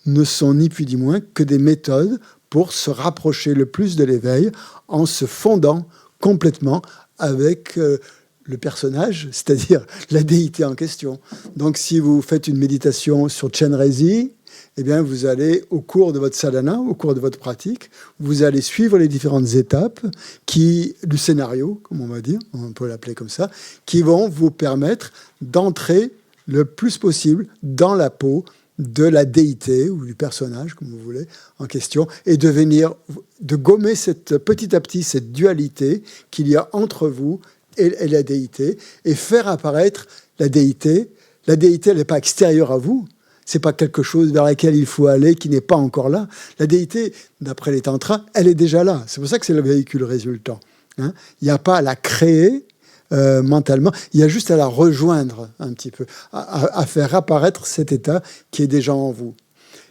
ne sont ni plus ni moins que des méthodes pour se rapprocher le plus de l'éveil en se fondant complètement avec le personnage, c'est-à-dire la déité en question. Donc, si vous faites une méditation sur Chenrezig, eh bien, vous allez, au cours de votre sadhana, au cours de votre pratique, vous allez suivre les différentes étapes du scénario, comme on va dire, on peut l'appeler comme ça, qui vont vous permettre d'entrer le plus possible dans la peau de la déité ou du personnage, comme vous voulez, en question, et de gommer petit à petit cette dualité qu'il y a entre vous et la déité, et faire apparaître la déité. La déité, elle n'est pas extérieure à vous, c'est pas quelque chose vers laquelle il faut aller qui n'est pas encore là. La déité, d'après les tantras, elle est déjà là. C'est pour ça que c'est le véhicule résultant. Il n'y a pas à la créer mentalement, il y a juste à la rejoindre un petit peu, à faire apparaître cet état qui est déjà en vous.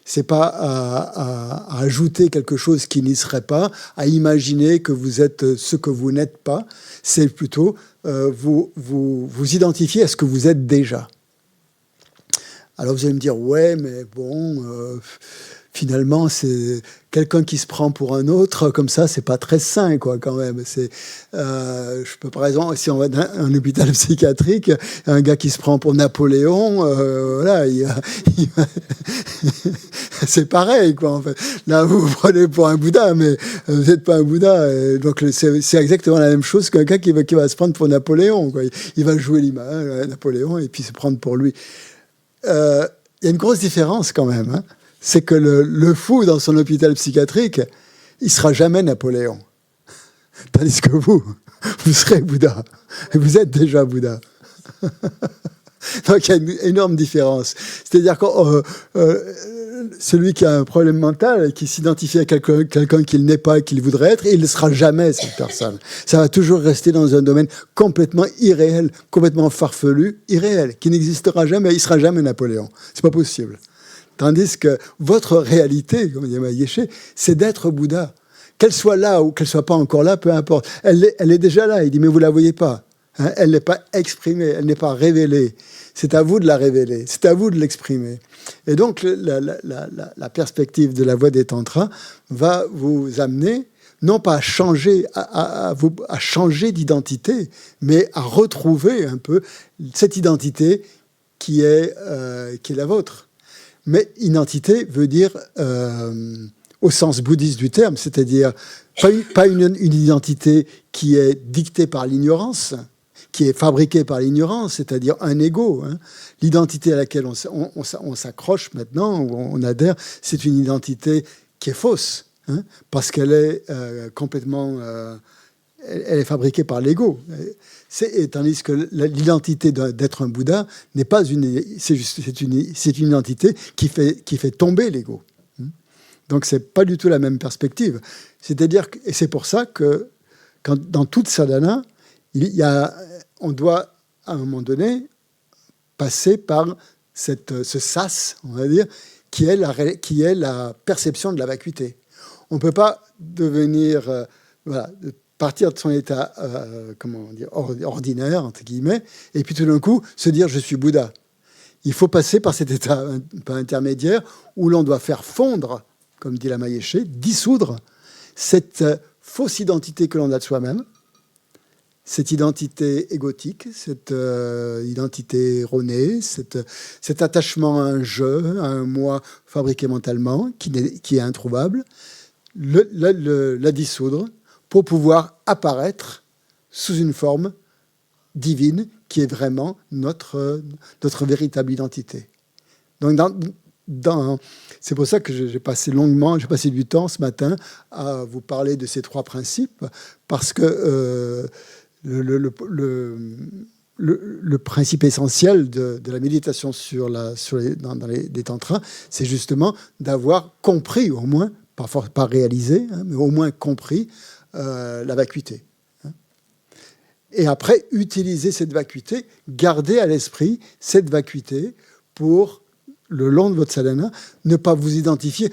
C'est pas à ajouter quelque chose qui n'y serait pas, à imaginer que vous êtes ce que vous n'êtes pas. C'est plutôt vous identifier à ce que vous êtes déjà. Alors vous allez me dire, ouais, mais bon, finalement, c'est quelqu'un qui se prend pour un autre, comme ça, c'est pas très sain, quoi, quand même. Je peux, par exemple, si on va dans un hôpital psychiatrique, un gars qui se prend pour Napoléon, voilà, c'est pareil, quoi, en fait. Là, vous vous prenez pour un Bouddha, mais vous n'êtes pas un Bouddha. Donc, c'est exactement la même chose qu'un gars qui va se prendre pour Napoléon, quoi. Il va jouer l'image, Napoléon, et puis se prendre pour lui. Il y a une grosse différence, quand même, c'est que le fou dans son hôpital psychiatrique, il ne sera jamais Napoléon. Tandis que vous serez Bouddha. Et vous êtes déjà Bouddha. Donc il y a une énorme différence. C'est-à-dire que celui qui a un problème mental et qui s'identifie à quelqu'un qu'il n'est pas et qu'il voudrait être, il ne sera jamais cette personne. Ça va toujours rester dans un domaine complètement irréel, complètement farfelu, irréel, qui n'existera jamais. Il ne sera jamais Napoléon. C'est pas possible. Tandis que votre réalité, comme dit Ma Yeshe, c'est d'être Bouddha. Qu'elle soit là ou qu'elle soit pas encore là, peu importe. Elle est déjà là. Il dit, mais vous la voyez pas. Hein, elle n'est pas exprimée, elle n'est pas révélée. C'est à vous de la révéler, c'est à vous de l'exprimer. Et donc, la perspective de la voie des tantras va vous amener, non pas à changer, à changer d'identité, mais à retrouver un peu cette identité qui est la vôtre. Mais identité veut dire, au sens bouddhiste du terme, c'est-à-dire pas une identité qui est dictée par l'ignorance, qui est fabriquée par l'ignorance, c'est-à-dire un ego. Hein. L'identité à laquelle on s'accroche maintenant, ou on adhère, c'est une identité qui est fausse, hein, parce qu'elle est complètement... elle est fabriquée par l'ego. Tandis que l'identité d'être un Bouddha n'est pas c'est une identité qui fait tomber l'ego. Donc c'est pas du tout la même perspective. C'est-à-dire et c'est pour ça que dans toute sadhana, on doit à un moment donné passer par ce sas, on va dire, qui est la perception de la vacuité. On ne peut pas devenir partir de son état ordinaire, entre guillemets, et puis tout d'un coup se dire « je suis Bouddha ». Il faut passer par cet état intermédiaire où l'on doit faire fondre, comme dit Lama Yeshe, dissoudre cette fausse identité que l'on a de soi-même, cette identité égotique, cette identité erronée, cet attachement à un jeu, à un moi fabriqué mentalement, qui est introuvable, la dissoudre, pour pouvoir apparaître sous une forme divine qui est vraiment notre véritable identité. Donc, c'est pour ça que j'ai passé du temps ce matin à vous parler de ces trois principes, parce que le principe essentiel de la méditation dans les tantras, c'est justement d'avoir compris, au moins, pas réalisé, hein, mais au moins compris la vacuité. Et après, utiliser cette vacuité, garder à l'esprit cette vacuité pour, le long de votre sadhana, ne pas vous identifier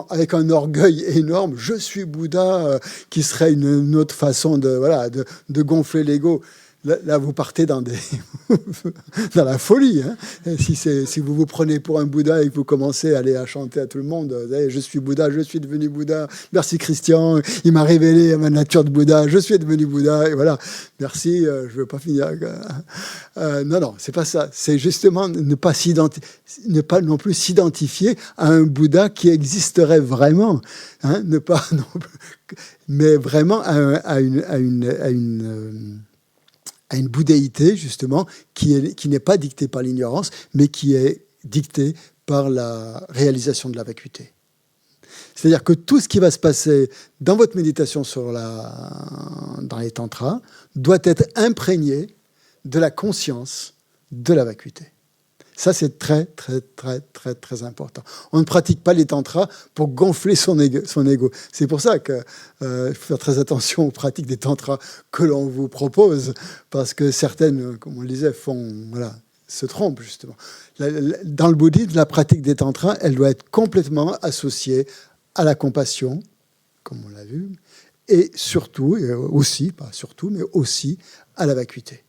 avec un orgueil énorme. Je suis Bouddha, qui serait une autre façon de gonfler l'ego. Là, vous partez dans la folie. Hein. Si vous vous prenez pour un Bouddha et que vous commencez à aller à chanter à tout le monde, je suis Bouddha, je suis devenu Bouddha. Merci Christian, il m'a révélé ma nature de Bouddha, je suis devenu Bouddha. Et voilà. Merci, je ne veux pas finir. Non, c'est pas ça. C'est justement ne pas non plus s'identifier à un Bouddha qui existerait vraiment, hein, mais vraiment à une bouddhéité, justement, qui n'est pas dictée par l'ignorance, mais qui est dictée par la réalisation de la vacuité. C'est-à-dire que tout ce qui va se passer dans votre méditation dans les tantras doit être imprégné de la conscience de la vacuité. Ça, c'est très, très, très, très, très important. On ne pratique pas les tantras pour gonfler son ego. C'est pour ça qu'il faut faire très attention aux pratiques des tantras que l'on vous propose, parce que certaines, comme on le disait, se trompent, justement. Dans le bouddhisme, la pratique des tantras, elle doit être complètement associée à la compassion, comme on l'a vu, et surtout, et aussi, pas surtout, mais aussi à la vacuité.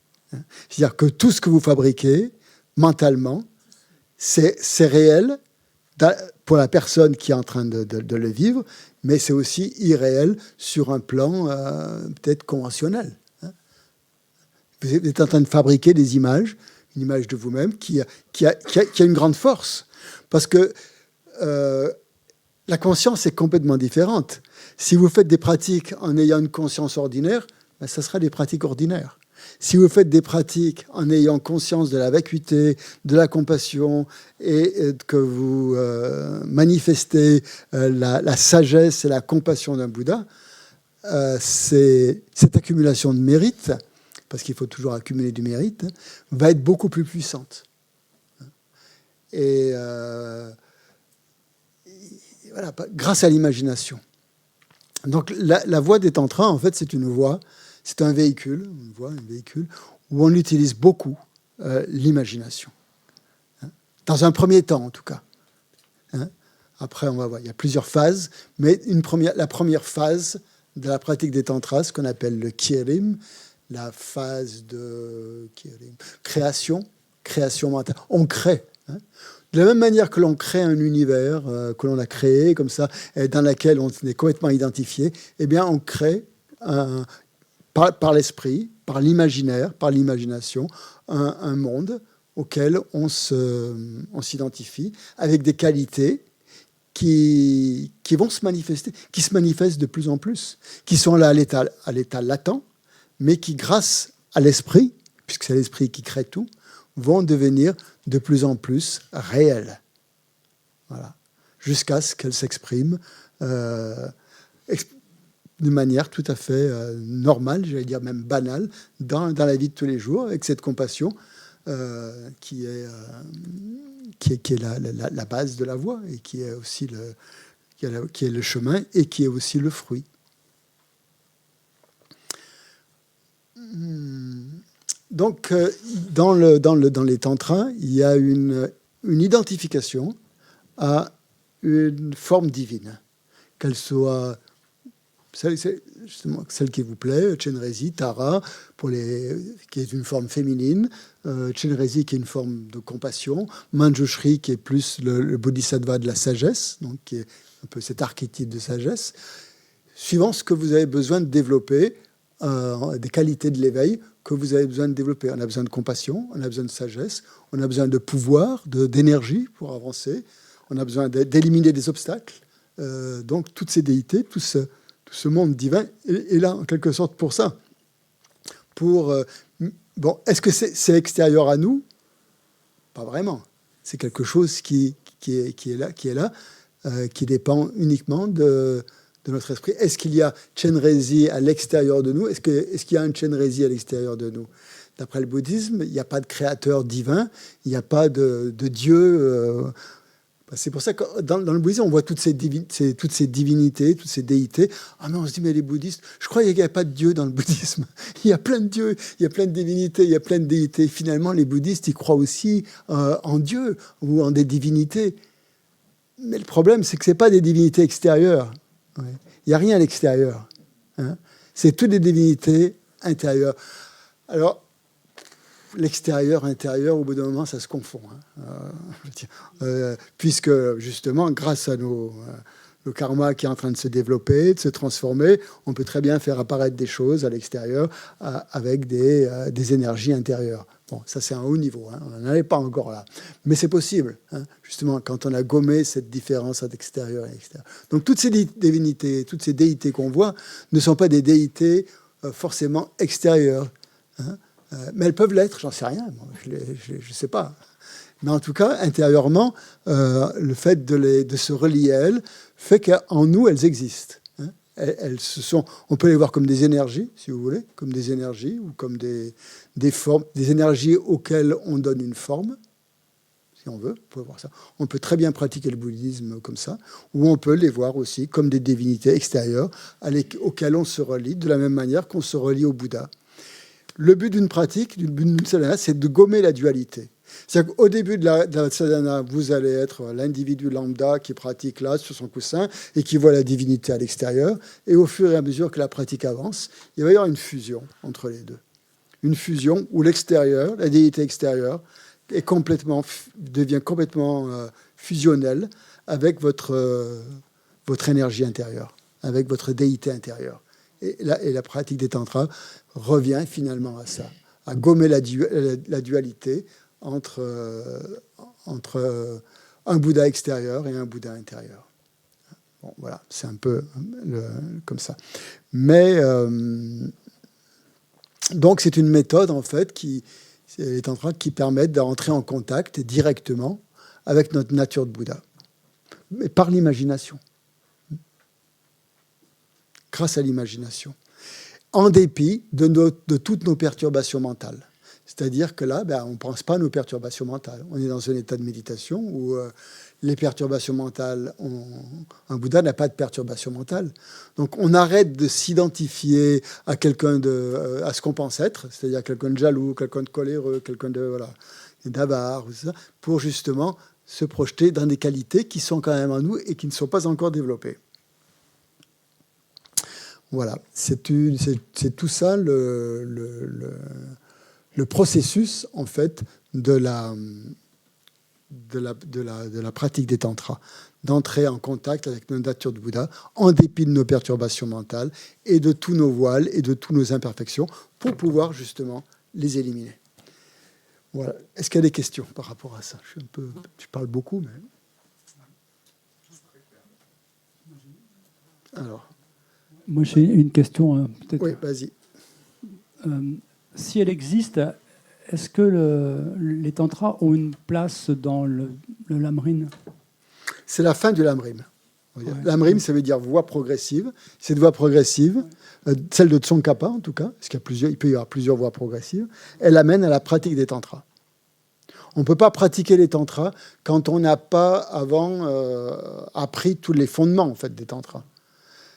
C'est-à-dire que tout ce que vous fabriquez, mentalement, c'est réel pour la personne qui est en train de le vivre, mais c'est aussi irréel sur un plan peut-être conventionnel. Hein. Vous êtes en train de fabriquer des images, une image de vous-même qui a une grande force, parce que la conscience est complètement différente. Si vous faites des pratiques en ayant une conscience ordinaire, ça sera des pratiques ordinaires. Si vous faites des pratiques en ayant conscience de la vacuité, de la compassion, et que vous manifestez la sagesse et la compassion d'un Bouddha, cette accumulation de mérite, parce qu'il faut toujours accumuler du mérite, va être beaucoup plus puissante. Et voilà, grâce à l'imagination. Donc la voie des tantras, en fait, c'est une voie. C'est un véhicule, où on utilise beaucoup l'imagination. Hein, dans un premier temps, en tout cas. Hein, après, on va voir, il y a plusieurs phases, mais la première phase de la pratique des tantras, ce qu'on appelle le kyerim, la phase de création mentale. On crée. Hein. De la même manière que l'on crée un univers que l'on a créé, comme ça, et dans lequel on est complètement identifié, eh bien, on crée par l'esprit, par l'imaginaire, par l'imagination, un monde auquel on s'identifie avec des qualités qui vont se manifester, qui se manifestent de plus en plus, qui sont là à l'état latent, mais qui, grâce à l'esprit, puisque c'est l'esprit qui crée tout, vont devenir de plus en plus réelles. Voilà. Jusqu'à ce qu'elles s'expriment de manière tout à fait normale, j'allais dire même banale, dans la vie de tous les jours, avec cette compassion qui est la base de la voie et qui est aussi qui est le chemin et qui est aussi le fruit. Donc, dans les tantras, il y a une identification à une forme divine, qu'elle soit celle qui vous plaît, Chenrezig, Tara, qui est une forme féminine, Chenrezig qui est une forme de compassion, Manjushri qui est plus le bodhisattva de la sagesse, donc qui est un peu cet archétype de sagesse, suivant ce que vous avez besoin de développer, des qualités de l'éveil que vous avez besoin de développer. On a besoin de compassion, on a besoin de sagesse, on a besoin de pouvoir, d'énergie pour avancer, on a besoin d'éliminer des obstacles. Donc toutes ces déités, tout ce monde divin est là en quelque sorte pour ça. Est-ce que c'est extérieur à nous? Pas vraiment. C'est quelque chose qui est là, qui dépend uniquement de notre esprit. Est-ce qu'il y a Chenrezig à l'extérieur de nous? Est-ce qu'il y a un Chenrezig à l'extérieur de nous? D'après le bouddhisme, il n'y a pas de créateur divin, il n'y a pas de Dieu. C'est pour ça que dans le bouddhisme, on voit toutes ces divinités, toutes ces déités. Ah non, on se dit, mais les bouddhistes, je croyais qu'il n'y avait pas de Dieu dans le bouddhisme. Il y a plein de dieux, il y a plein de divinités, il y a plein de déités. Finalement, les bouddhistes, ils croient aussi en Dieu ou en des divinités. Mais le problème, c'est que ce n'est pas des divinités extérieures. Ouais. Il n'y a rien à l'extérieur. Hein. C'est toutes des divinités intérieures. Alors, l'extérieur, intérieur, au bout d'un moment, ça se confond. Hein. Puisque, justement, grâce à le karma qui est en train de se développer, de se transformer, on peut très bien faire apparaître des choses à l'extérieur avec des énergies intérieures. Bon, ça, c'est un haut niveau. Hein. On n'en est pas encore là. Mais c'est possible, hein, justement, quand on a gommé cette différence entre extérieur et extérieur. Donc, toutes ces divinités, toutes ces déités qu'on voit ne sont pas des déités forcément extérieures. Hein. Mais elles peuvent l'être, j'en sais rien. Moi, je ne sais pas. Mais en tout cas, intérieurement, le fait de se relier à elles fait qu'en nous, elles existent. Hein. On peut les voir comme des énergies, si vous voulez, comme des énergies ou comme des formes, des énergies auxquelles on donne une forme, si on veut. On peut voir ça. On peut très bien pratiquer le bouddhisme comme ça, ou on peut les voir aussi comme des divinités extérieures auxquelles on se relie de la même manière qu'on se relie au Bouddha. Le but d'une pratique, d'une sadhana, c'est de gommer la dualité. C'est-à-dire qu'au début de la sadhana, vous allez être l'individu lambda qui pratique là sur son coussin et qui voit la divinité à l'extérieur. Et au fur et à mesure que la pratique avance, il va y avoir une fusion entre les deux. Une fusion où l'extérieur, la déité extérieure, devient complètement fusionnelle avec votre énergie intérieure, avec votre déité intérieure. Et la pratique des tantras revient finalement à ça, à gommer la dualité entre un Bouddha extérieur et un Bouddha intérieur. Bon, voilà, c'est un peu comme ça. Mais donc c'est une méthode en fait les tantras qui permettent d'entrer en contact directement avec notre nature de Bouddha, mais par l'imagination, grâce à l'imagination, en dépit de toutes nos perturbations mentales. C'est-à-dire que là, on ne pense pas à nos perturbations mentales. On est dans un état de méditation où les perturbations mentales, un Bouddha n'a pas de perturbations mentales. Donc on arrête de s'identifier à quelqu'un à ce qu'on pense être, c'est-à-dire quelqu'un de jaloux, quelqu'un de coléreux, quelqu'un d'avare, pour justement se projeter dans des qualités qui sont quand même en nous et qui ne sont pas encore développées. Voilà, c'est tout ça le processus en fait de la pratique des tantras, d'entrer en contact avec notre nature de Bouddha en dépit de nos perturbations mentales et de tous nos voiles et de toutes nos imperfections pour pouvoir justement les éliminer. Voilà. Est-ce qu'il y a des questions par rapport à ça? Je parle beaucoup, mais... Alors... Moi, j'ai une question, peut-être. Oui, vas-y. Si elle existe, est-ce que les tantras ont une place dans le Lamrim? C'est la fin du Lamrim. Ouais. Lamrim, ça veut dire voie progressive. Cette voie progressive, celle de Tsongkhapa en tout cas, parce il peut y avoir plusieurs voies progressives, elle amène à la pratique des tantras. On ne peut pas pratiquer les tantras quand on n'a pas avant appris tous les fondements en fait, des tantras.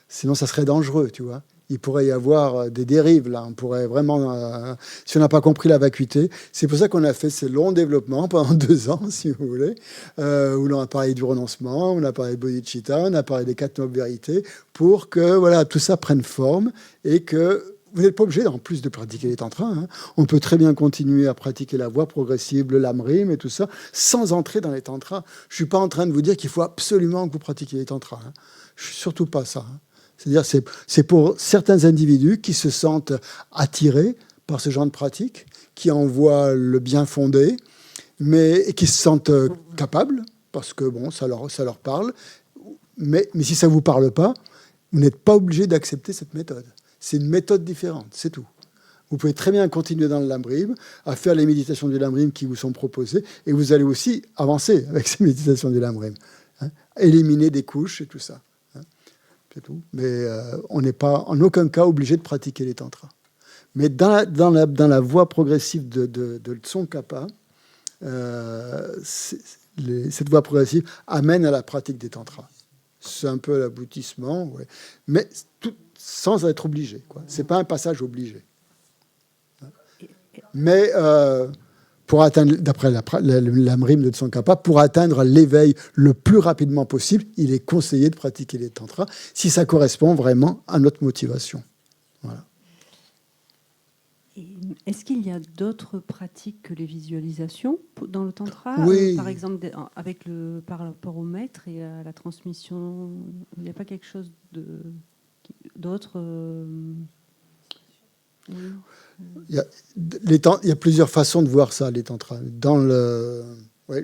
Sinon, ça serait dangereux, tu vois. Il pourrait y avoir des dérives, là. On pourrait vraiment... si on n'a pas compris la vacuité. C'est pour ça qu'on a fait ces longs développements pendant 2 ans, si vous voulez, où l'on a parlé du renoncement, on a parlé de bodhicitta, on a parlé des 4 nobles vérités, pour que voilà, tout ça prenne forme et que... Vous n'êtes pas obligé, en plus de pratiquer les tantras. Hein. On peut très bien continuer à pratiquer la voie progressive, le lamrim et tout ça, sans entrer dans les tantras. Je ne suis pas en train de vous dire qu'il faut absolument que vous pratiquiez les tantras. Hein. Je ne suis surtout pas ça. Hein. C'est-à-dire c'est pour certains individus qui se sentent attirés par ce genre de pratique, qui en voient le bien fondé, et qui se sentent capables, parce que bon, ça leur parle. Mais si ça ne vous parle pas, vous n'êtes pas obligé d'accepter cette méthode. C'est une méthode différente, c'est tout. Vous pouvez très bien continuer dans le Lamrim, à faire les méditations du Lamrim qui vous sont proposées, et vous allez aussi avancer avec ces méditations du Lamrim. Hein, éliminer des couches et tout ça. Hein, c'est tout. Mais on n'est pas en aucun cas obligé de pratiquer les tantras. Mais dans la voie progressive de Tsongkhapa, cette voie progressive amène à la pratique des tantras. C'est un peu l'aboutissement, ouais. Mais tout, sans être obligé. Ce n'est pas un passage obligé. Mais pour atteindre, d'après l'Amrim de Tsongkhapa, pour atteindre l'éveil le plus rapidement possible, il est conseillé de pratiquer les tantras si ça correspond vraiment à notre motivation. Voilà. Est-ce qu'il y a d'autres pratiques que les visualisations dans le tantra? Oui. Par exemple, par rapport au maître et à la transmission, il n'y a pas quelque chose d'autre oui. Il y a plusieurs façons de voir ça, les tantras.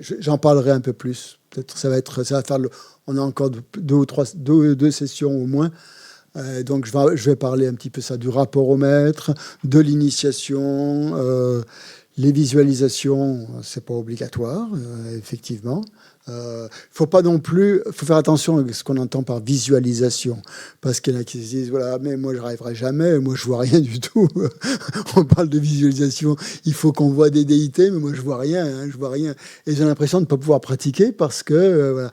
J'en parlerai un peu plus. Peut-être ça va faire. On a encore 2 sessions au moins. Donc je vais parler un petit peu ça du rapport au maître, de l'initiation, les visualisations, c'est pas obligatoire, effectivement. Faut pas non plus, faut faire attention à ce qu'on entend par visualisation, parce qu'il y en a qui se disent voilà, mais moi je n'arriverai jamais, moi je vois rien du tout. On parle de visualisation, il faut qu'on voit des déités, mais moi je vois rien, je vois rien. Et j'ai l'impression de ne pas pouvoir pratiquer parce que voilà.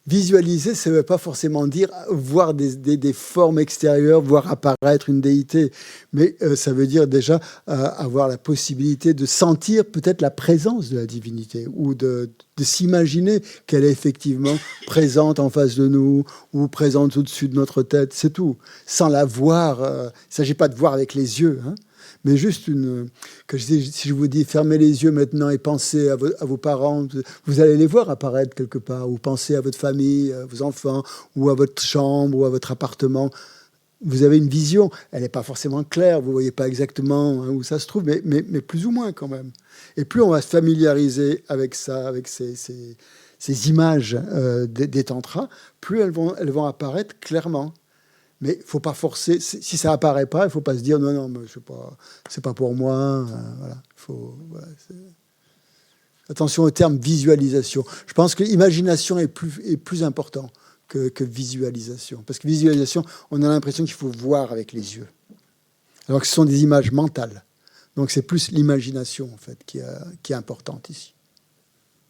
Visualiser, ça ne veut pas forcément dire voir des formes extérieures, voir apparaître une déité, mais ça veut dire déjà avoir la possibilité de sentir peut-être la présence de la divinité ou de s'imaginer qu'elle est effectivement présente en face de nous ou présente au-dessus de notre tête, c'est tout. Sans la voir, il ne s'agit pas de voir avec les yeux, hein. Mais juste si je vous dis fermez les yeux maintenant et pensez à vos parents, vous allez les voir apparaître quelque part, ou pensez à votre famille, à vos enfants, ou à votre chambre, ou à votre appartement. Vous avez une vision, elle n'est pas forcément claire, vous ne voyez pas exactement où ça se trouve, mais plus ou moins quand même. Et plus on va se familiariser avec ça, avec ces images des tantras, plus elles vont apparaître clairement. Mais il ne faut pas forcer. Si ça apparaît pas, il ne faut pas se dire non, mais c'est pas pour moi. Voilà. Attention au terme visualisation. Je pense que imagination est plus important que visualisation. Parce que visualisation, on a l'impression qu'il faut voir avec les yeux. Alors que ce sont des images mentales. Donc c'est plus l'imagination, en fait, qui est importante ici.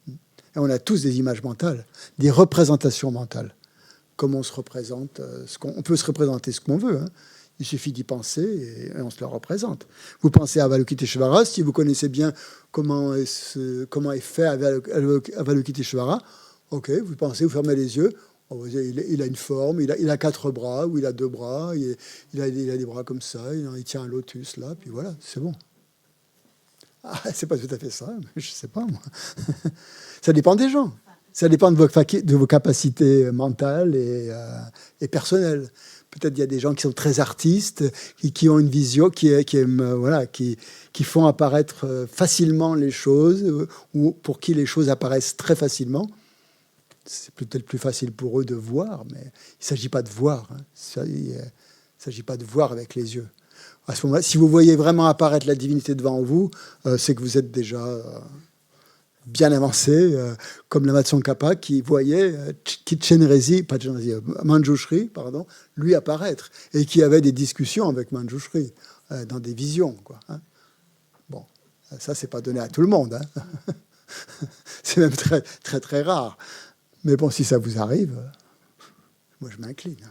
Et on a tous des images mentales, des représentations mentales. Comme on se représente, on peut se représenter ce qu'on veut. Hein. Il suffit d'y penser et on se le représente. Vous pensez à Avalokiteshvara, si vous connaissez bien comment est fait Avalokiteshvara, ok, vous pensez, vous fermez les yeux, Il a une forme, il a 4 bras, ou il a 2 bras, il a des bras comme ça, il tient un lotus là, puis voilà, c'est bon. Ah, c'est pas tout à fait ça, mais je sais pas moi. Ça dépend des gens. Ça dépend de vos capacités mentales et personnelles. Peut-être il y a des gens qui sont très artistes, qui ont une vision, qui aiment, qui font apparaître facilement les choses, ou pour qui les choses apparaissent très facilement. C'est peut-être plus facile pour eux de voir, mais il ne s'agit pas de voir. Il ne s'agit pas de voir avec les yeux. À ce moment-là, si vous voyez vraiment apparaître la divinité devant vous, c'est que vous êtes déjà bien avancé, comme la Tsongkhapa qui voyait Manjushri, lui apparaître, et qui avait des discussions avec Manjushri dans des visions, quoi. Bon, ça, c'est pas donné à tout le monde. C'est même très, très, très rare. Mais bon, si ça vous arrive, moi, je m'incline.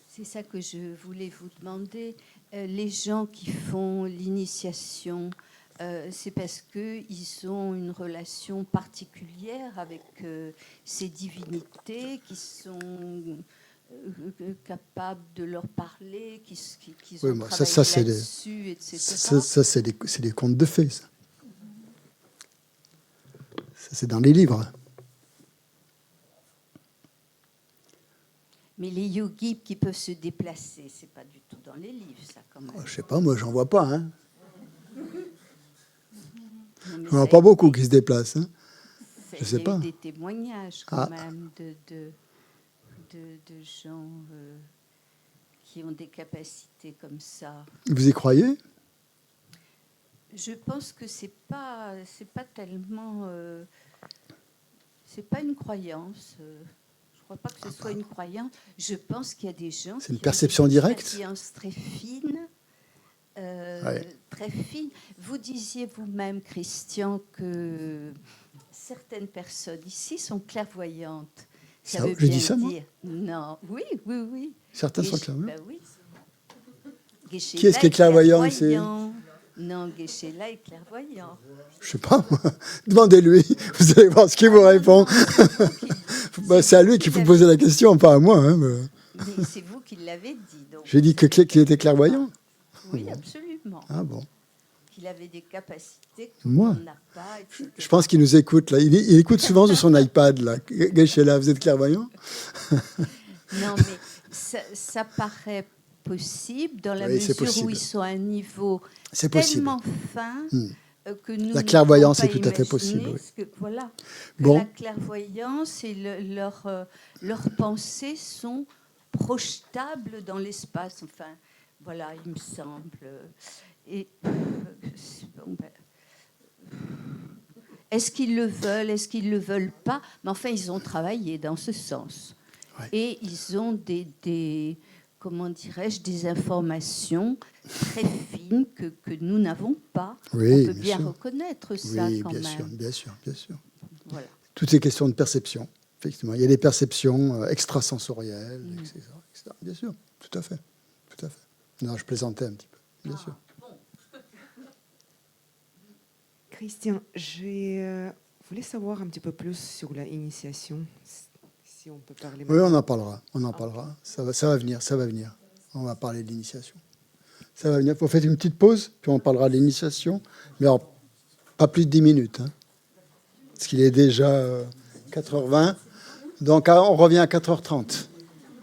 C'est ça que je voulais vous demander. Les gens qui font l'initiation, c'est parce qu'ils ont une relation particulière avec ces divinités qui sont capables de leur parler, qui ont travaillé là-dessus, etc. Ça, c'est des contes de fées, ça. Ça, c'est dans les livres. Mais les yogis qui peuvent se déplacer, c'est pas du tout dans les livres, ça, quand même. Je sais pas, moi, j'en vois pas. J'en vois pas beaucoup qui se déplacent. Je sais pas. Il y a eu des témoignages, quand même, de gens qui ont des capacités comme ça. Vous y croyez? Je pense que c'est pas tellement... c'est pas une croyance... Je ne crois pas que ce soit une croyance. Je pense qu'il y a des gens qui une perception directe, une conscience très fine, très fine. Vous disiez vous-même, Christian, que certaines personnes ici sont clairvoyantes. Ça veut bien dire... moi? Non, oui. Certaines sont clairvoyantes. Oui. Qui est-ce qui est clairvoyant ici? Non, Geshe-la est clairvoyant. Je sais pas, moi. Demandez-lui. Vous allez voir ce qu'il vous répond. C'est à lui qu'il faut poser la question, pas à moi. Mais c'est vous qui l'avez dit. J'ai dit qu'il était clairvoyant. Oui, absolument. Ah bon. Qu'il avait des capacités que tout le monde n'a pas. Etc. Je pense qu'il nous écoute là. Il écoute souvent sur son iPad là. Geshe-la, vous êtes clairvoyant? Non, mais ça paraît possible dans la mesure où ils sont à un niveau tellement fin que nous la clairvoyance est pas tout à fait possible. Oui. Voilà. La clairvoyance et leurs pensées sont projetables dans l'espace. Enfin, voilà, il me semble. Et est-ce qu'ils le veulent? Est-ce qu'ils le veulent pas? Mais enfin, ils ont travaillé dans ce sens. Ouais. Et ils ont des comment dirais-je, des informations très fines que nous n'avons pas. Oui, on peut bien reconnaître ça quand même. Bien sûr. Voilà. Toutes ces questions de perception, effectivement. Il y a des perceptions extrasensorielles, etc. Bien sûr, tout à fait. Non, je plaisantais un petit peu, bien sûr. Bon. Christian, je voulais savoir un petit peu plus sur l'initiation. Si on peut parler oui, on en parlera. Ça va venir. On va parler de l'initiation. Ça va venir. Vous faites une petite pause, puis on parlera de l'initiation. Mais alors, pas plus de 10 minutes. Parce qu'il est déjà 4h20. Donc, on revient à 4h30.